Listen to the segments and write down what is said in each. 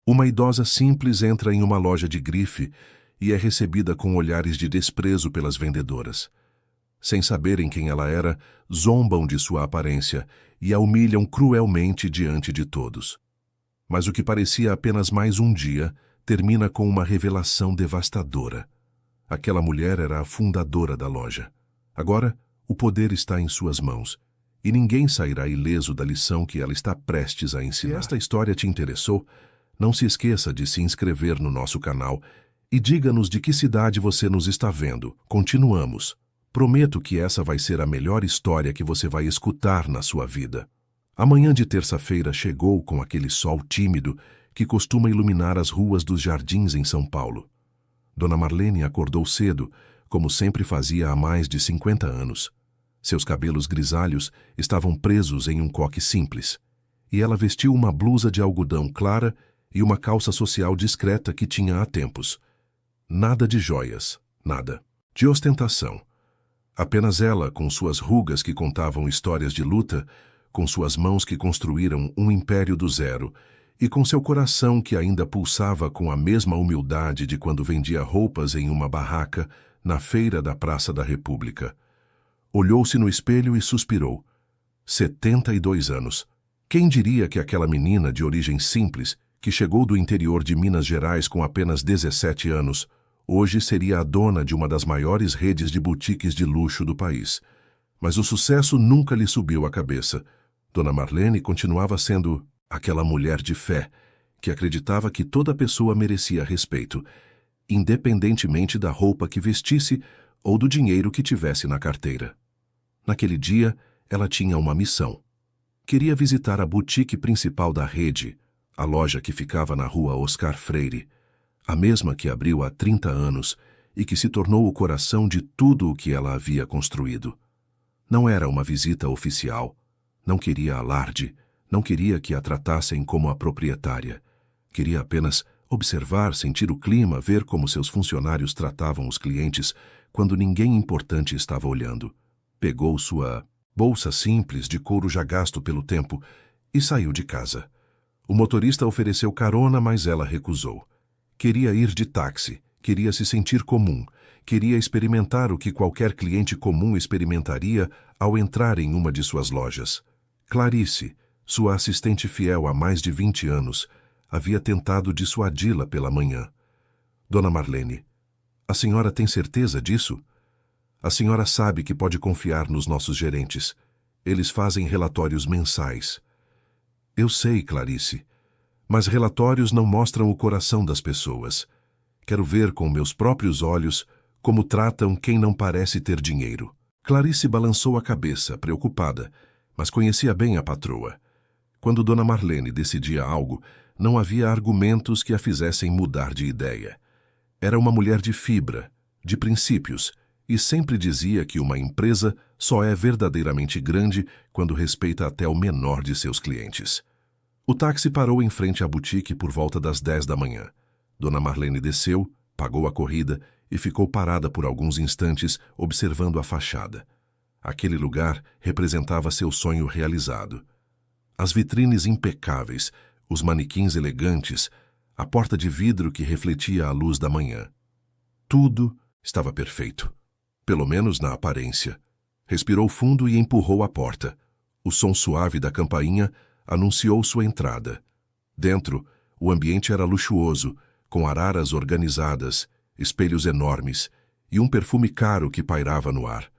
Uma idosa simples entra em uma loja de grife e é recebida com olhares de desprezo pelas vendedoras. Sem saberem quem ela era, zombam de sua aparência e a humilham cruelmente diante de todos. Mas o que parecia apenas mais um dia termina com uma revelação devastadora. Aquela mulher era a fundadora da loja. Agora, o poder está em suas mãos, e ninguém sairá ileso da lição que ela está prestes a ensinar. Se esta história te interessou, não se esqueça de se inscrever no nosso canal e diga-nos de que cidade você nos está vendo. Continuamos. Prometo que essa vai ser a melhor história que você vai escutar na sua vida. A manhã de terça-feira chegou com aquele sol tímido que costuma iluminar as ruas dos jardins em São Paulo. Dona Marlene acordou cedo, como sempre fazia há mais de 50 anos. Seus cabelos grisalhos estavam presos em um coque simples, e ela vestiu uma blusa de algodão clara e uma calça social discreta que tinha há tempos. Nada de joias, nada de ostentação. Apenas ela, com suas rugas que contavam histórias de luta, com suas mãos que construíram um império do zero e com seu coração que ainda pulsava com a mesma humildade de quando vendia roupas em uma barraca na feira da Praça da República. Olhou-se no espelho e suspirou. 72 anos. Quem diria que aquela menina de origem simples, que chegou do interior de Minas Gerais com apenas 17 anos, hoje seria a dona de uma das maiores redes de boutiques de luxo do país. Mas o sucesso nunca lhe subiu à cabeça. Dona Marlene continuava sendo aquela mulher de fé, que acreditava que toda pessoa merecia respeito, independentemente da roupa que vestisse ou do dinheiro que tivesse na carteira. Naquele dia, ela tinha uma missão. Queria visitar a boutique principal da rede, a loja que ficava na rua Oscar Freire, a mesma que abriu há 30 anos e que se tornou o coração de tudo o que ela havia construído. Não era uma visita oficial, não queria alarde, não queria que a tratassem como a proprietária. Queria apenas observar, sentir o clima, ver como seus funcionários tratavam os clientes quando ninguém importante estava olhando. Pegou sua bolsa simples de couro já gasto pelo tempo e saiu de casa. O motorista ofereceu carona, mas ela recusou. Queria ir de táxi, queria se sentir comum, queria experimentar o que qualquer cliente comum experimentaria ao entrar em uma de suas lojas. Clarice, sua assistente fiel há mais de 20 anos, havia tentado dissuadi-la pela manhã. Dona Marlene, a senhora tem certeza disso? A senhora sabe que pode confiar nos nossos gerentes. Eles fazem relatórios mensais. Eu sei, Clarice, mas relatórios não mostram o coração das pessoas. Quero ver com meus próprios olhos como tratam quem não parece ter dinheiro. Clarice balançou a cabeça, preocupada, mas conhecia bem a patroa. Quando Dona Marlene decidia algo, não havia argumentos que a fizessem mudar de ideia. Era uma mulher de fibra, de princípios, e sempre dizia que uma empresa só é verdadeiramente grande quando respeita até o menor de seus clientes. O táxi parou em frente à boutique por volta das 10 da manhã. Dona Marlene desceu, pagou a corrida e ficou parada por alguns instantes observando a fachada. Aquele lugar representava seu sonho realizado. As vitrines impecáveis, os manequins elegantes, a porta de vidro que refletia a luz da manhã. Tudo estava perfeito, pelo menos na aparência. Respirou fundo e empurrou a porta. O som suave da campainha anunciou sua entrada. Dentro, o ambiente era luxuoso, com araras organizadas, espelhos enormes e um perfume caro que pairava no ar.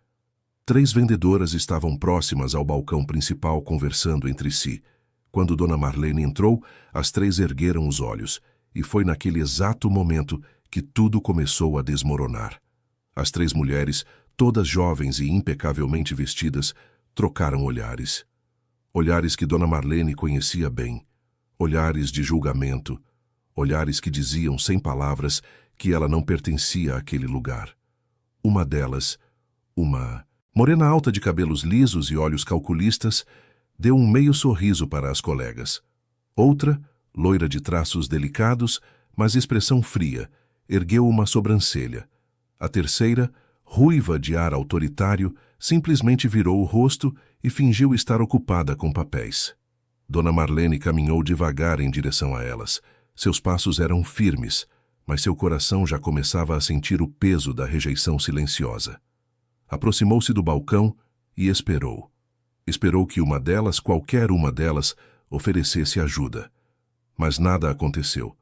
3 vendedoras estavam próximas ao balcão principal conversando entre si. Quando Dona Marlene entrou, as 3 ergueram os olhos, e foi naquele exato momento que tudo começou a desmoronar. As 3 mulheres, todas jovens e impecavelmente vestidas, trocaram olhares. Olhares que Dona Marlene conhecia bem. Olhares de julgamento. Olhares que diziam sem palavras que ela não pertencia àquele lugar. Uma delas, uma morena alta de cabelos lisos e olhos calculistas, deu um meio sorriso para as colegas. Outra, loira de traços delicados, mas expressão fria, ergueu uma sobrancelha. A terceira, ruiva de ar autoritário, simplesmente virou o rosto e fingiu estar ocupada com papéis. Dona Marlene caminhou devagar em direção a elas, Seus passos eram firmes, mas seu coração já começava a sentir o peso da rejeição silenciosa. Aproximou-se do balcão e esperou. Esperou que uma delas, qualquer uma delas, oferecesse ajuda. Mas nada aconteceu.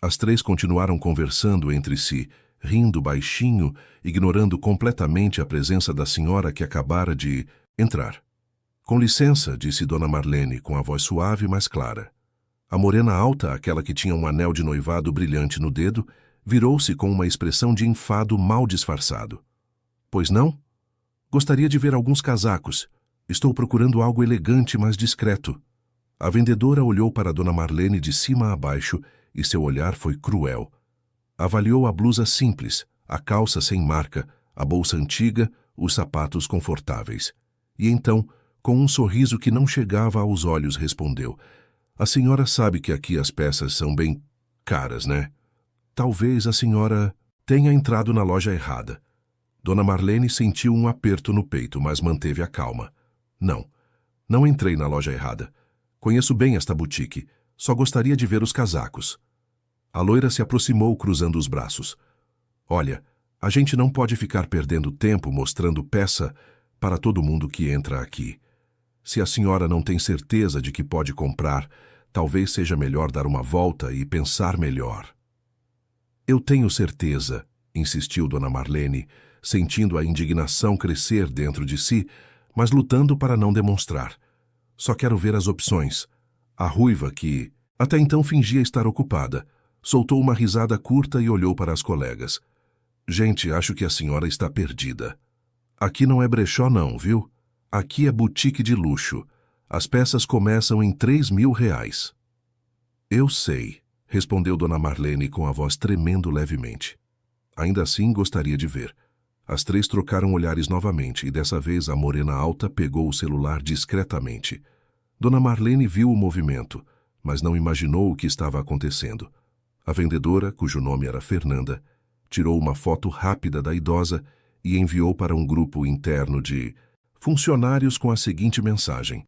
As três continuaram conversando entre si, rindo baixinho, ignorando completamente a presença da senhora que acabara de entrar. Com licença, disse Dona Marlene, com a voz suave, mas clara. A morena alta, aquela que tinha um anel de noivado brilhante no dedo, virou-se com uma expressão de enfado mal disfarçado. Pois não? Gostaria de ver alguns casacos. Estou procurando algo elegante, mas discreto. A vendedora olhou para Dona Marlene de cima a baixo e seu olhar foi cruel. Avaliou a blusa simples, a calça sem marca, a bolsa antiga, os sapatos confortáveis. E então, com um sorriso que não chegava aos olhos, respondeu: A senhora sabe que aqui as peças são bem caras, né? Talvez a senhora tenha entrado na loja errada. Dona Marlene sentiu um aperto no peito, mas manteve a calma. Não entrei na loja errada. Conheço bem esta boutique. Só gostaria de ver os casacos. A loira se aproximou, cruzando os braços. Olha, a gente não pode ficar perdendo tempo mostrando peça para todo mundo que entra aqui. Se a senhora não tem certeza de que pode comprar, talvez seja melhor dar uma volta e pensar melhor. Eu tenho certeza, insistiu Dona Marlene, sentindo a indignação crescer dentro de si, mas lutando para não demonstrar. Só quero ver as opções. A ruiva, que até então fingia estar ocupada, soltou uma risada curta e olhou para as colegas. Gente, acho que a senhora está perdida. Aqui não é brechó não, viu? Aqui é boutique de luxo. As peças começam em R$3.000. Eu sei, respondeu Dona Marlene com a voz tremendo levemente. Ainda assim, gostaria de ver. As três trocaram olhares novamente e dessa vez a morena alta pegou o celular discretamente. Dona Marlene viu o movimento, mas não imaginou o que estava acontecendo. A vendedora, cujo nome era Fernanda, tirou uma foto rápida da idosa e enviou para um grupo interno de funcionários com a seguinte mensagem: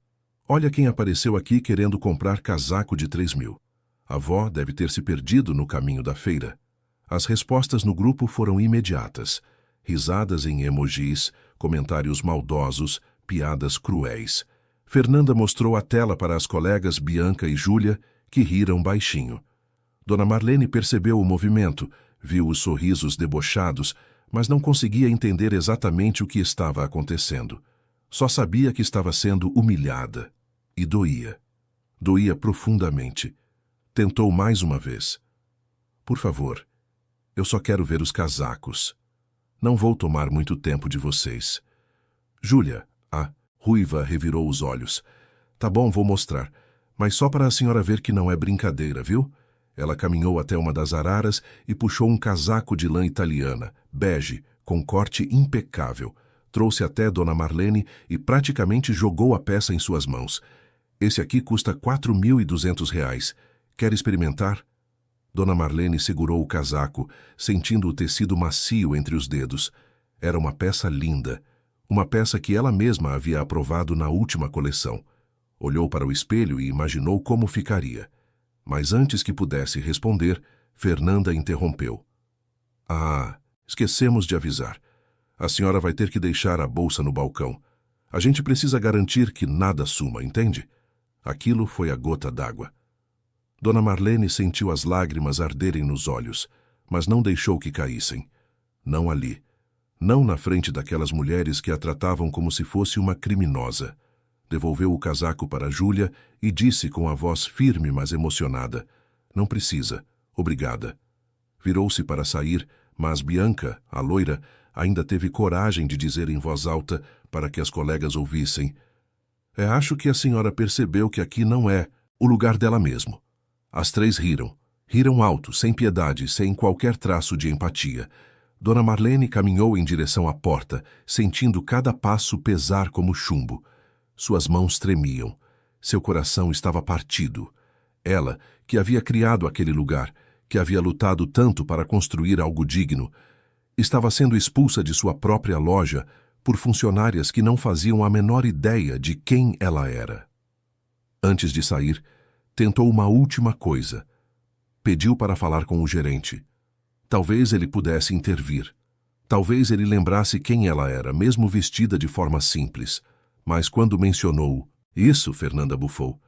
Olha quem apareceu aqui querendo comprar casaco de 3.000. A avó deve ter se perdido no caminho da feira. As respostas no grupo foram imediatas. Risadas em emojis, comentários maldosos, piadas cruéis. Fernanda mostrou a tela para as colegas Bianca e Júlia, que riram baixinho. Dona Marlene percebeu o movimento, viu os sorrisos debochados, mas não conseguia entender exatamente o que estava acontecendo. Só sabia que estava sendo humilhada. E doía. Doía profundamente. Tentou mais uma vez. Por favor, eu só quero ver os casacos. Não vou tomar muito tempo de vocês. Júlia, a ruiva revirou os olhos. Tá bom, vou mostrar. Mas só para a senhora ver que não é brincadeira, viu? Ela caminhou até uma das araras e puxou um casaco de lã italiana, bege, com corte impecável. Trouxe até Dona Marlene e praticamente jogou a peça em suas mãos. Esse aqui custa R$4.200. Quer experimentar? Dona Marlene segurou o casaco, sentindo o tecido macio entre os dedos. Era uma peça linda, uma peça que ela mesma havia aprovado na última coleção. Olhou para o espelho e imaginou como ficaria. Mas antes que pudesse responder, Fernanda interrompeu. Ah, esquecemos de avisar. A senhora vai ter que deixar a bolsa no balcão. A gente precisa garantir que nada suma, entende? Aquilo foi a gota d'água. Dona Marlene sentiu as lágrimas arderem nos olhos, mas não deixou que caíssem. Não ali. Não na frente daquelas mulheres que a tratavam como se fosse uma criminosa. Devolveu o casaco para Júlia e disse com a voz firme, mas emocionada: Não precisa. Obrigada. Virou-se para sair, mas Bianca, a loira, ainda teve coragem de dizer em voz alta para que as colegas ouvissem: Acho que a senhora percebeu que aqui não é o lugar dela mesmo. As três riram. Riram alto, sem piedade, sem qualquer traço de empatia. Dona Marlene caminhou em direção à porta, sentindo cada passo pesar como chumbo. Suas mãos tremiam. Seu coração estava partido. Ela, que havia criado aquele lugar, que havia lutado tanto para construir algo digno, estava sendo expulsa de sua própria loja por funcionárias que não faziam a menor ideia de quem ela era. Antes de sair, tentou uma última coisa. Pediu para falar com o gerente. Talvez ele pudesse intervir. Talvez ele lembrasse quem ela era, mesmo vestida de forma simples. Mas quando mencionou isso, Fernanda bufou.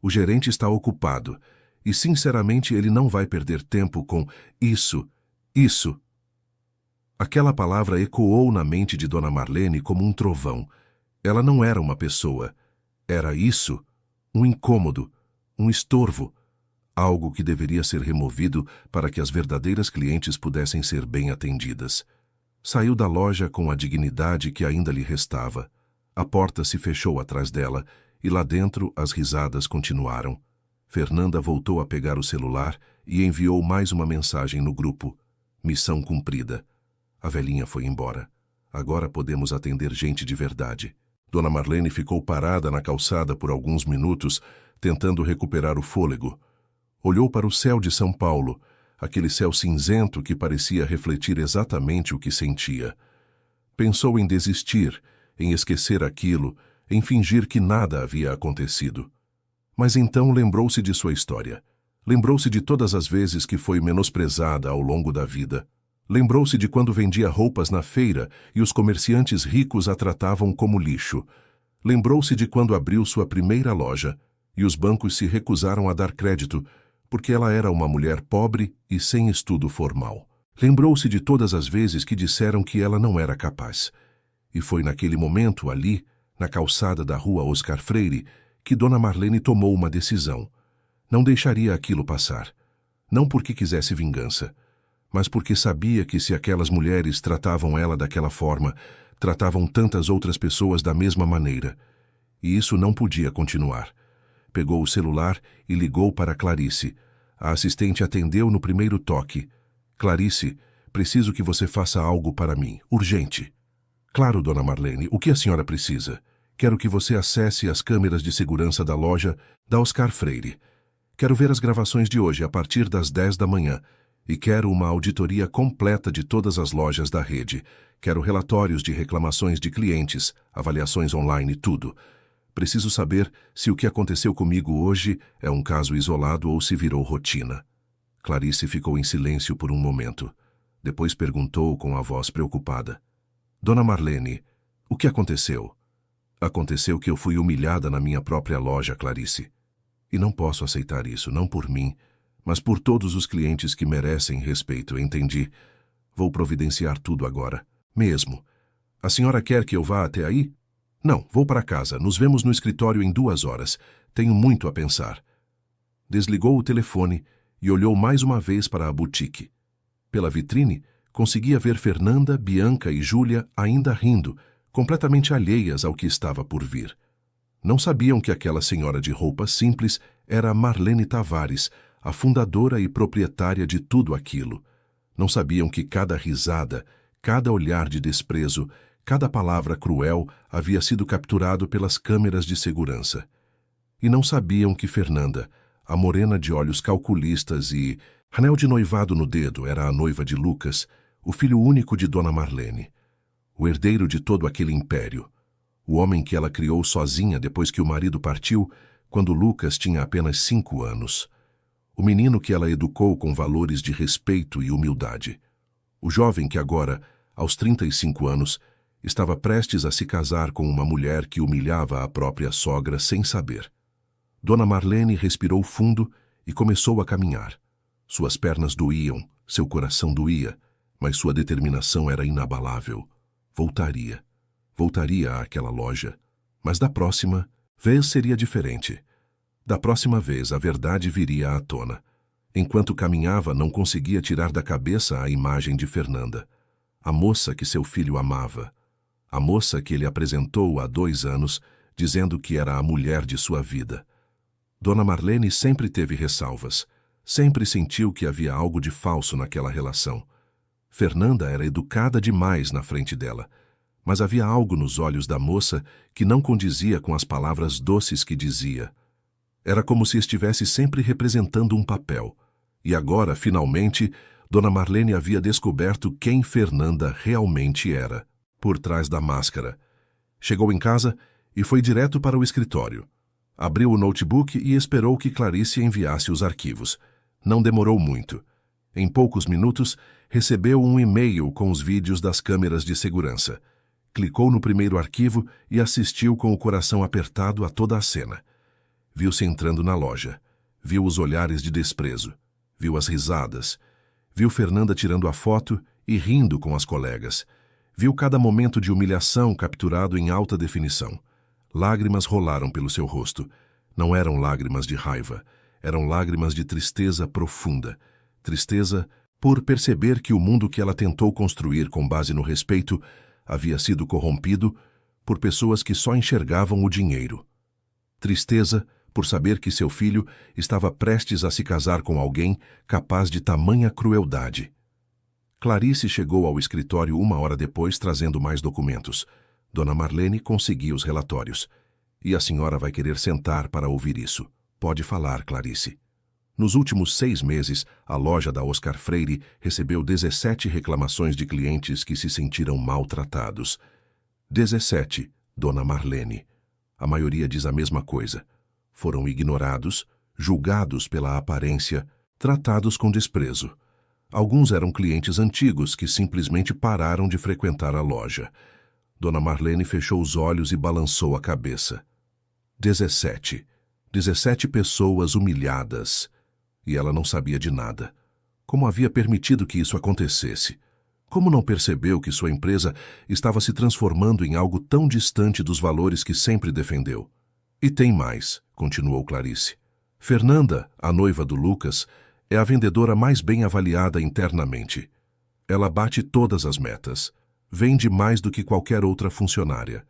O gerente está ocupado. E, sinceramente, ele não vai perder tempo com isso. Aquela palavra ecoou na mente de Dona Marlene como um trovão. Ela não era uma pessoa. Era isso, um incômodo, um estorvo, algo que deveria ser removido para que as verdadeiras clientes pudessem ser bem atendidas. Saiu da loja com a dignidade que ainda lhe restava. A porta se fechou atrás dela e lá dentro as risadas continuaram. Fernanda voltou a pegar o celular e enviou mais uma mensagem no grupo. Missão cumprida. A velhinha foi embora. Agora podemos atender gente de verdade. Dona Marlene ficou parada na calçada por alguns minutos, tentando recuperar o fôlego. Olhou para o céu de São Paulo, aquele céu cinzento que parecia refletir exatamente o que sentia. Pensou em desistir, em esquecer aquilo, em fingir que nada havia acontecido. Mas então lembrou-se de sua história. Lembrou-se de todas as vezes que foi menosprezada ao longo da vida. Lembrou-se de quando vendia roupas na feira e os comerciantes ricos a tratavam como lixo. Lembrou-se de quando abriu sua primeira loja e os bancos se recusaram a dar crédito porque ela era uma mulher pobre e sem estudo formal. Lembrou-se de todas as vezes que disseram que ela não era capaz. E foi naquele momento, ali, na calçada da rua Oscar Freire, que Dona Marlene tomou uma decisão. Não deixaria aquilo passar. Não porque quisesse vingança, mas porque sabia que se aquelas mulheres tratavam ela daquela forma, tratavam tantas outras pessoas da mesma maneira. E isso não podia continuar. Pegou o celular e ligou para Clarice. A assistente atendeu no primeiro toque. Clarice, preciso que você faça algo para mim, urgente. Claro, Dona Marlene, o que a senhora precisa? Quero que você acesse as câmeras de segurança da loja da Oscar Freire. Quero ver as gravações de hoje a partir das 10 da manhã. E quero uma auditoria completa de todas as lojas da rede. Quero relatórios de reclamações de clientes, avaliações online, tudo. Preciso saber se o que aconteceu comigo hoje é um caso isolado ou se virou rotina. Clarice ficou em silêncio por um momento. Depois perguntou com a voz preocupada. Dona Marlene, o que aconteceu? Aconteceu que eu fui humilhada na minha própria loja, Clarice. E não posso aceitar isso, não por mim, mas por todos os clientes que merecem respeito, entendi. Vou providenciar tudo agora. Mesmo. A senhora quer que eu vá até aí? Não, vou para casa. Nos vemos no escritório em 2 horas. Tenho muito a pensar. Desligou o telefone e olhou mais uma vez para a boutique. Pela vitrine, conseguia ver Fernanda, Bianca e Júlia ainda rindo, completamente alheias ao que estava por vir. Não sabiam que aquela senhora de roupa simples era Marlene Tavares, a fundadora e proprietária de tudo aquilo. Não sabiam que cada risada, cada olhar de desprezo, cada palavra cruel havia sido capturado pelas câmeras de segurança. E não sabiam que Fernanda, a morena de olhos calculistas e anel de noivado no dedo, era a noiva de Lucas, o filho único de Dona Marlene, o herdeiro de todo aquele império, o homem que ela criou sozinha depois que o marido partiu, quando Lucas tinha apenas 5 anos. O menino que ela educou com valores de respeito e humildade. O jovem que agora, aos 35 anos, estava prestes a se casar com uma mulher que humilhava a própria sogra sem saber. Dona Marlene respirou fundo e começou a caminhar. Suas pernas doíam, seu coração doía, mas sua determinação era inabalável. Voltaria. Voltaria àquela loja. Mas da próxima vez seria diferente. Da próxima vez a verdade viria à tona. Enquanto caminhava, não conseguia tirar da cabeça a imagem de Fernanda. A moça que seu filho amava. A moça que ele apresentou há 2 anos, dizendo que era a mulher de sua vida. Dona Marlene sempre teve ressalvas. Sempre sentiu que havia algo de falso naquela relação. Fernanda era educada demais na frente dela, mas havia algo nos olhos da moça que não condizia com as palavras doces que dizia. Era como se estivesse sempre representando um papel. E agora, finalmente, Dona Marlene havia descoberto quem Fernanda realmente era, por trás da máscara. Chegou em casa e foi direto para o escritório. Abriu o notebook e esperou que Clarice enviasse os arquivos. Não demorou muito. Em poucos minutos, recebeu um e-mail com os vídeos das câmeras de segurança. Clicou no primeiro arquivo e assistiu com o coração apertado a toda a cena. Viu-se entrando na loja. Viu os olhares de desprezo. Viu as risadas. Viu Fernanda tirando a foto e rindo com as colegas. Viu cada momento de humilhação capturado em alta definição. Lágrimas rolaram pelo seu rosto. Não eram lágrimas de raiva. Eram lágrimas de tristeza profunda. Tristeza por perceber que o mundo que ela tentou construir com base no respeito havia sido corrompido por pessoas que só enxergavam o dinheiro. Tristeza por saber que seu filho estava prestes a se casar com alguém capaz de tamanha crueldade. Clarice chegou ao escritório 1 hora depois trazendo mais documentos. Dona Marlene conseguiu os relatórios. E a senhora vai querer sentar para ouvir isso. Pode falar, Clarice. Nos últimos 6 meses, a loja da Oscar Freire recebeu 17 reclamações de clientes que se sentiram maltratados. 17, Dona Marlene. A maioria diz a mesma coisa. Foram ignorados, julgados pela aparência, tratados com desprezo. Alguns eram clientes antigos que simplesmente pararam de frequentar a loja. Dona Marlene fechou os olhos e balançou a cabeça. 17 pessoas humilhadas. E ela não sabia de nada. Como havia permitido que isso acontecesse? Como não percebeu que sua empresa estava se transformando em algo tão distante dos valores que sempre defendeu? E tem mais, continuou Clarice. Fernanda, a noiva do Lucas, é a vendedora mais bem avaliada internamente. Ela bate todas as metas. Vende mais do que qualquer outra funcionária.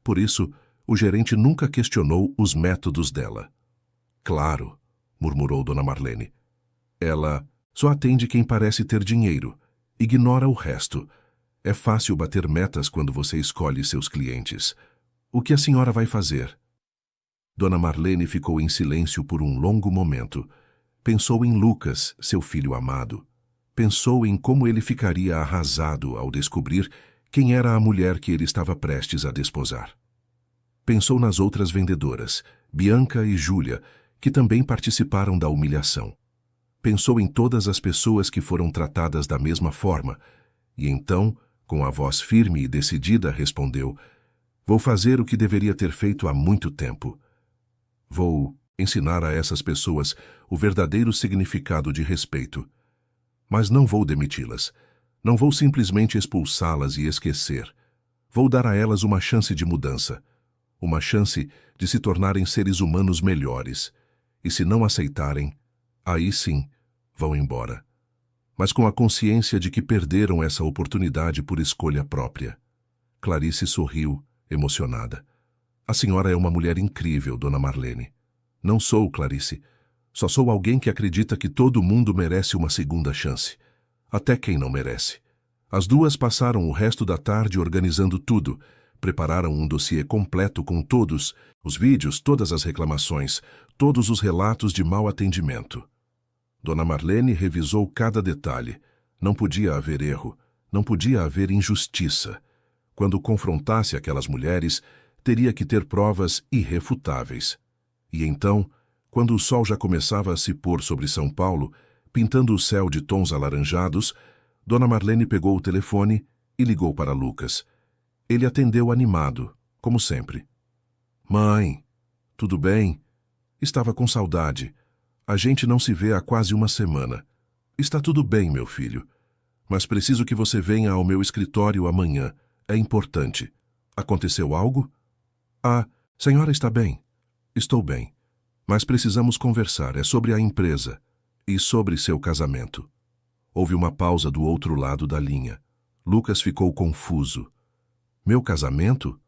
Por isso, o gerente nunca questionou os métodos dela. Claro, murmurou Dona Marlene. Ela só atende quem parece ter dinheiro. Ignora o resto. É fácil bater metas quando você escolhe seus clientes. O que a senhora vai fazer? Dona Marlene ficou em silêncio por um longo momento. Pensou em Lucas, seu filho amado. Pensou em como ele ficaria arrasado ao descobrir quem era a mulher que ele estava prestes a desposar. Pensou nas outras vendedoras, Bianca e Júlia, que também participaram da humilhação. Pensou em todas as pessoas que foram tratadas da mesma forma, e então, com a voz firme e decidida, respondeu: Vou fazer o que deveria ter feito há muito tempo. Vou ensinar a essas pessoas o verdadeiro significado de respeito. Mas não vou demiti-las. Não vou simplesmente expulsá-las e esquecer. Vou dar a elas uma chance de mudança. Uma chance de se tornarem seres humanos melhores. E se não aceitarem, aí sim, vão embora. Mas com a consciência de que perderam essa oportunidade por escolha própria. Clarice sorriu, emocionada. A senhora é uma mulher incrível, Dona Marlene. Não sou, Clarice. Só sou alguém que acredita que todo mundo merece uma segunda chance. Até quem não merece. As duas passaram o resto da tarde organizando tudo. Prepararam um dossiê completo com todos os vídeos, todas as reclamações, todos os relatos de mau atendimento. Dona Marlene revisou cada detalhe. Não podia haver erro, não podia haver injustiça. Quando confrontasse aquelas mulheres, teria que ter provas irrefutáveis. E então, quando o sol já começava a se pôr sobre São Paulo, pintando o céu de tons alaranjados, Dona Marlene pegou o telefone e ligou para Lucas. Ele atendeu animado, como sempre. Mãe, tudo bem? Estava com saudade. A gente não se vê há quase uma semana. Está tudo bem, meu filho. Mas preciso que você venha ao meu escritório amanhã. É importante. Aconteceu algo? Ah, senhora está bem. Estou bem. Mas precisamos conversar. É sobre a empresa e sobre seu casamento. Houve uma pausa do outro lado da linha. Lucas ficou confuso. Meu casamento?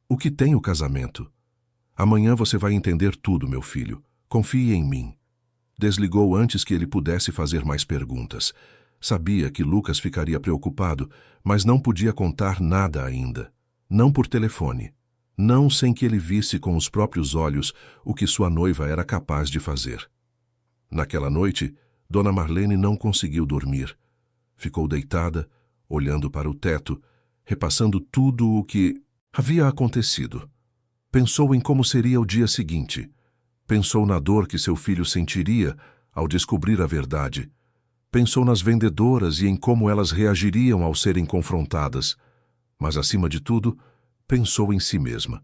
O que tem o casamento? Amanhã você vai entender tudo, meu filho. Confie em mim. Desligou antes que ele pudesse fazer mais perguntas. Sabia que Lucas ficaria preocupado, mas não podia contar nada ainda. Não por telefone. Não sem que ele visse com os próprios olhos o que sua noiva era capaz de fazer. Naquela noite, Dona Marlene não conseguiu dormir. Ficou deitada, olhando para o teto, repassando tudo o que havia acontecido. Pensou em como seria o dia seguinte. Pensou na dor que seu filho sentiria ao descobrir a verdade. Pensou nas vendedoras e em como elas reagiriam ao serem confrontadas. Mas, acima de tudo, pensou em si mesma.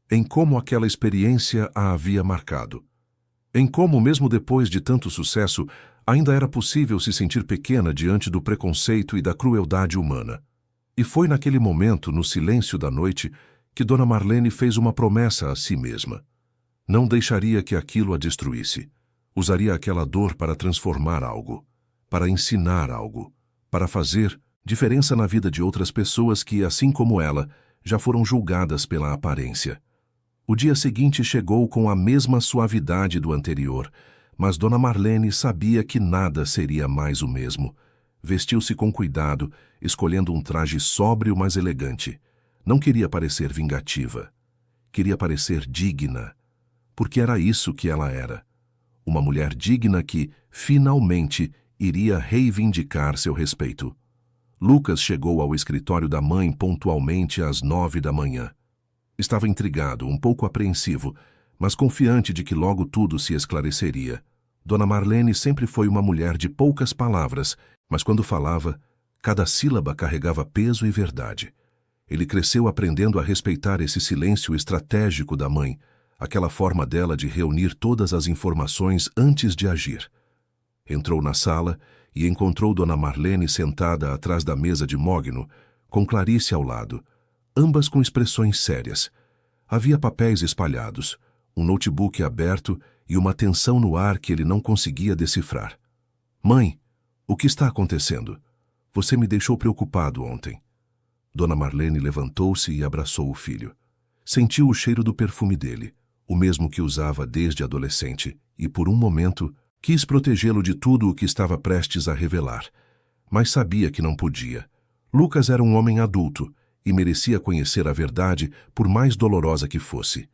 Em como aquela experiência a havia marcado. Em como, mesmo depois de tanto sucesso, ainda era possível se sentir pequena diante do preconceito e da crueldade humana. E foi naquele momento, no silêncio da noite, que Dona Marlene fez uma promessa a si mesma. Não deixaria que aquilo a destruísse. Usaria aquela dor para transformar algo, para ensinar algo, para fazer diferença na vida de outras pessoas que, assim como ela, já foram julgadas pela aparência. O dia seguinte chegou com a mesma suavidade do anterior, mas Dona Marlene sabia que nada seria mais o mesmo. Vestiu-se com cuidado, escolhendo um traje sóbrio, mas elegante. Não queria parecer vingativa. Queria parecer digna, porque era isso que ela era. Uma mulher digna que, finalmente, iria reivindicar seu respeito. Lucas chegou ao escritório da mãe pontualmente às 9 da manhã. Estava intrigado, um pouco apreensivo, mas confiante de que logo tudo se esclareceria. Dona Marlene sempre foi uma mulher de poucas palavras, mas quando falava, cada sílaba carregava peso e verdade. Ele cresceu aprendendo a respeitar esse silêncio estratégico da mãe, aquela forma dela de reunir todas as informações antes de agir. Entrou na sala e encontrou Dona Marlene sentada atrás da mesa de mogno, com Clarice ao lado, ambas com expressões sérias. Havia papéis espalhados, um notebook aberto e uma tensão no ar que ele não conseguia decifrar. Mãe, o que está acontecendo? Você me deixou preocupado ontem. Dona Marlene levantou-se e abraçou o filho. Sentiu o cheiro do perfume dele, o mesmo que usava desde adolescente, e por um momento quis protegê-lo de tudo o que estava prestes a revelar. Mas sabia que não podia. Lucas era um homem adulto e merecia conhecer a verdade, por mais dolorosa que fosse.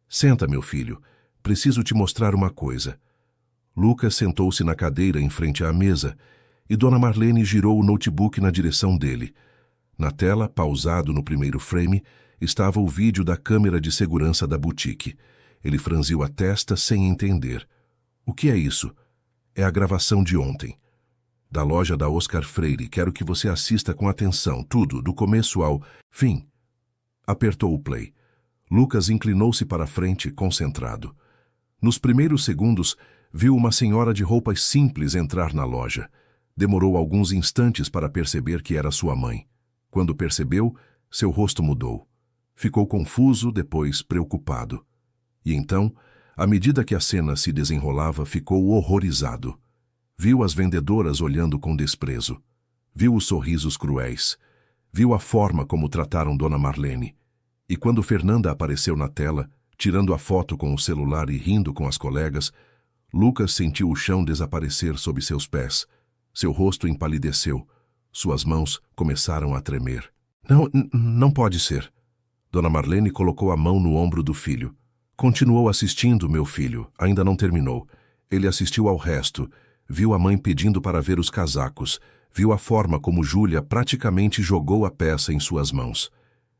Senta, meu filho. Preciso te mostrar uma coisa. Lucas sentou-se na cadeira em frente à mesa e Dona Marlene girou o notebook na direção dele. Na tela, pausado no primeiro frame, estava o vídeo da câmera de segurança da boutique. Ele franziu a testa sem entender. O que é isso? É a gravação de ontem. Da loja da Oscar Freire, quero que você assista com atenção, tudo, do começo ao fim. Apertou o play. Lucas inclinou-se para a frente, concentrado. Nos primeiros segundos, viu uma senhora de roupas simples entrar na loja. Demorou alguns instantes para perceber que era sua mãe. Quando percebeu, seu rosto mudou. Ficou confuso, depois preocupado. E então, à medida que a cena se desenrolava, ficou horrorizado. Viu as vendedoras olhando com desprezo. Viu os sorrisos cruéis. Viu a forma como trataram Dona Marlene. E quando Fernanda apareceu na tela, tirando a foto com o celular e rindo com as colegas, Lucas sentiu o chão desaparecer sob seus pés. Seu rosto empalideceu. Suas mãos começaram a tremer. Não pode ser. Dona Marlene colocou a mão no ombro do filho. Continuou assistindo, meu filho. Ainda não terminou. Ele assistiu ao resto. Viu a mãe pedindo para ver os casacos. Viu a forma como Júlia praticamente jogou a peça em suas mãos.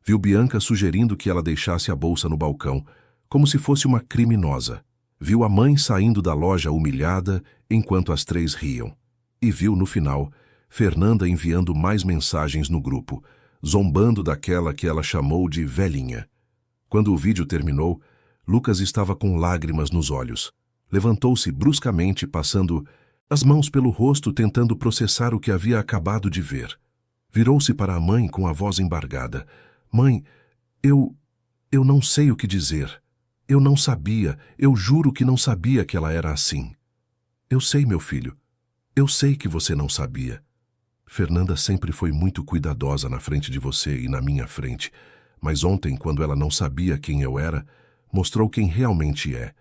Viu Bianca sugerindo que ela deixasse a bolsa no balcão, como se fosse uma criminosa. Viu a mãe saindo da loja humilhada enquanto as três riam. E viu, no final, Fernanda enviando mais mensagens no grupo, zombando daquela que ela chamou de velhinha. Quando o vídeo terminou, Lucas estava com lágrimas nos olhos. Levantou-se bruscamente, passando as mãos pelo rosto, tentando processar o que havia acabado de ver. Virou-se para a mãe com a voz embargada. Mãe, eu não sei o que dizer. Eu não sabia, eu juro que não sabia que ela era assim. Eu sei, meu filho. Eu sei que você não sabia. Fernanda sempre foi muito cuidadosa na frente de você e na minha frente, mas ontem, quando ela não sabia quem eu era, mostrou quem realmente é.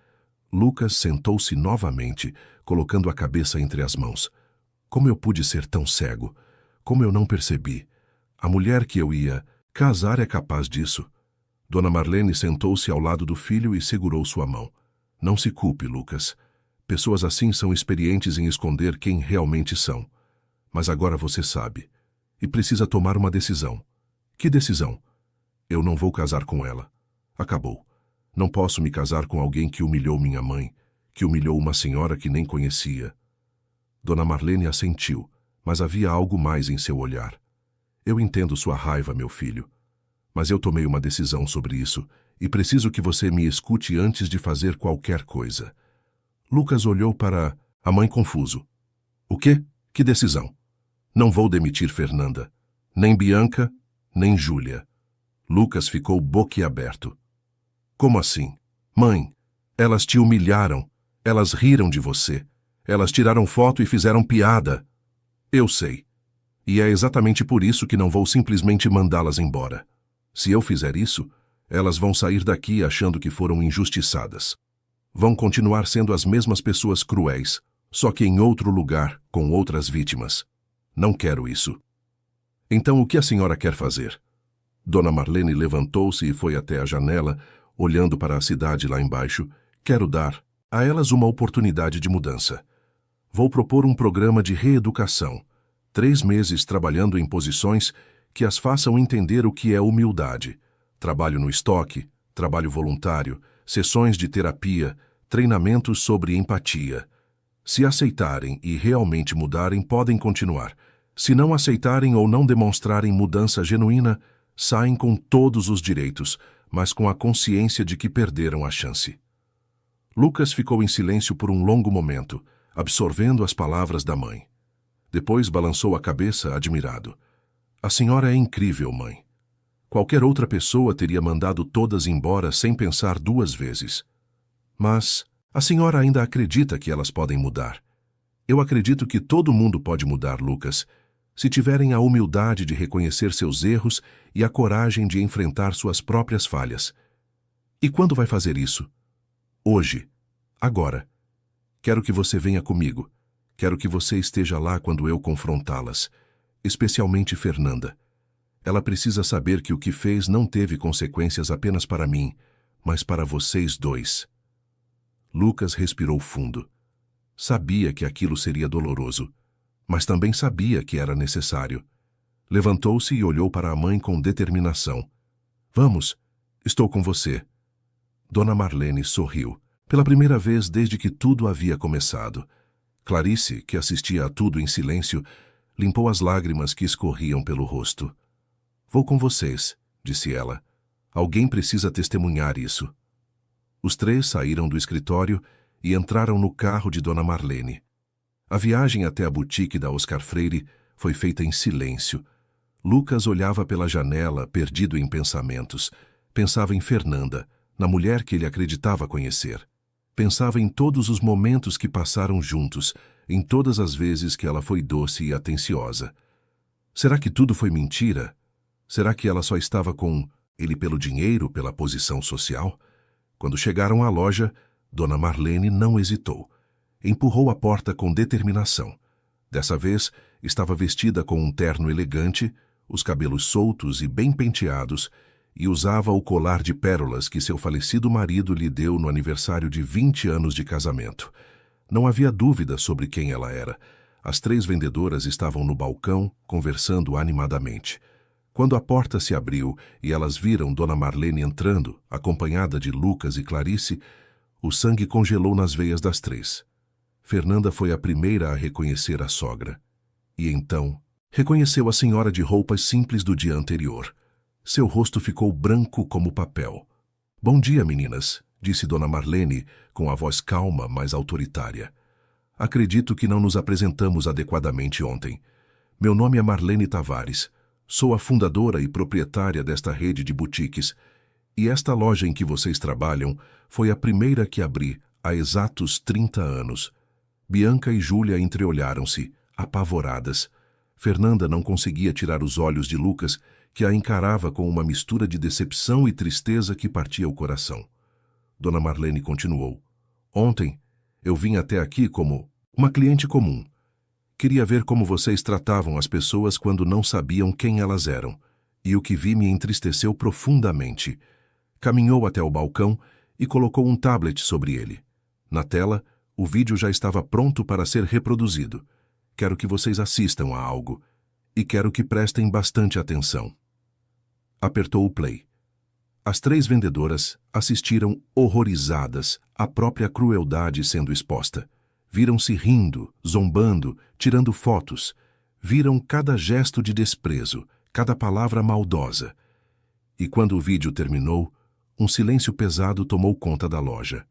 Lucas sentou-se novamente, colocando a cabeça entre as mãos. Como eu pude ser tão cego? Como eu não percebi? A mulher que eu ia casar é capaz disso. Dona Marlene sentou-se ao lado do filho e segurou sua mão. Não se culpe, Lucas. Pessoas assim são experientes em esconder quem realmente são. Mas agora você sabe. E precisa tomar uma decisão. Que decisão? Eu não vou casar com ela. Acabou. Não posso me casar com alguém que humilhou minha mãe, que humilhou uma senhora que nem conhecia. Dona Marlene assentiu, mas havia algo mais em seu olhar. Eu entendo sua raiva, meu filho, mas eu tomei uma decisão sobre isso e preciso que você me escute antes de fazer qualquer coisa. Lucas olhou para a mãe confuso. O quê? Que decisão? Não vou demitir Fernanda. Nem Bianca, nem Júlia. Lucas ficou boquiaberto. Como assim? Mãe, elas te humilharam. Elas riram de você. Elas tiraram foto e fizeram piada. Eu sei. E é exatamente por isso que não vou simplesmente mandá-las embora. Se eu fizer isso, elas vão sair daqui achando que foram injustiçadas. Vão continuar sendo as mesmas pessoas cruéis, só que em outro lugar, com outras vítimas. Não quero isso. Então o que a senhora quer fazer? Dona Marlene levantou-se e foi até a janela, olhando para a cidade lá embaixo. Quero dar a elas uma oportunidade de mudança. Vou propor um programa de reeducação. 3 meses trabalhando em posições que as façam entender o que é humildade. Trabalho no estoque, trabalho voluntário, sessões de terapia, treinamentos sobre empatia. Se aceitarem e realmente mudarem, podem continuar. Se não aceitarem ou não demonstrarem mudança genuína, saem com todos os direitos, mas com a consciência de que perderam a chance. Lucas ficou em silêncio por um longo momento, absorvendo as palavras da mãe. Depois balançou a cabeça, admirado. A senhora é incrível, mãe. Qualquer outra pessoa teria mandado todas embora sem pensar 2 vezes. Mas a senhora ainda acredita que elas podem mudar. Eu acredito que todo mundo pode mudar, Lucas, se tiverem a humildade de reconhecer seus erros e a coragem de enfrentar suas próprias falhas. E quando vai fazer isso? Hoje. Agora. Quero que você venha comigo. Quero que você esteja lá quando eu confrontá-las. Especialmente Fernanda. Ela precisa saber que o que fez não teve consequências apenas para mim, mas para vocês 2. Lucas respirou fundo. Sabia que aquilo seria doloroso, mas também sabia que era necessário. Levantou-se e olhou para a mãe com determinação. Vamos, estou com você. Dona Marlene sorriu, pela primeira vez desde que tudo havia começado. Clarice, que assistia a tudo em silêncio, limpou as lágrimas que escorriam pelo rosto. Vou com vocês, disse ela. Alguém precisa testemunhar isso. Os 3 saíram do escritório e entraram no carro de Dona Marlene. A viagem até a boutique da Oscar Freire foi feita em silêncio. Lucas olhava pela janela, perdido em pensamentos. Pensava em Fernanda, na mulher que ele acreditava conhecer. Pensava em todos os momentos que passaram juntos, em todas as vezes que ela foi doce e atenciosa. Será que tudo foi mentira? Será que ela só estava com ele pelo dinheiro, pela posição social? Quando chegaram à loja, Dona Marlene não hesitou. Empurrou a porta com determinação. Dessa vez, estava vestida com um terno elegante, os cabelos soltos e bem penteados, e usava o colar de pérolas que seu falecido marido lhe deu no aniversário de 20 anos de casamento. Não havia dúvida sobre quem ela era. As 3 vendedoras estavam no balcão, conversando animadamente. Quando a porta se abriu e elas viram Dona Marlene entrando, acompanhada de Lucas e Clarice, o sangue congelou nas veias das 3. Fernanda foi a primeira a reconhecer a sogra. E então, reconheceu a senhora de roupas simples do dia anterior. Seu rosto ficou branco como papel. Bom dia, meninas, disse Dona Marlene, com a voz calma, mas autoritária. Acredito que não nos apresentamos adequadamente ontem. Meu nome é Marlene Tavares. Sou a fundadora e proprietária desta rede de boutiques, e esta loja em que vocês trabalham foi a primeira que abri há exatos 30 anos. Bianca e Júlia entreolharam-se, apavoradas. Fernanda não conseguia tirar os olhos de Lucas, que a encarava com uma mistura de decepção e tristeza que partia o coração. Dona Marlene continuou. Ontem, eu vim até aqui como uma cliente comum. Queria ver como vocês tratavam as pessoas quando não sabiam quem elas eram, e o que vi me entristeceu profundamente. Caminhou até o balcão e colocou um tablet sobre ele. Na tela, o vídeo já estava pronto para ser reproduzido. Quero que vocês assistam a algo, e quero que prestem bastante atenção. Apertou o play. As 3 vendedoras assistiram horrorizadas à própria crueldade sendo exposta. Viram-se rindo, zombando, tirando fotos. Viram cada gesto de desprezo, cada palavra maldosa. E quando o vídeo terminou, um silêncio pesado tomou conta da loja.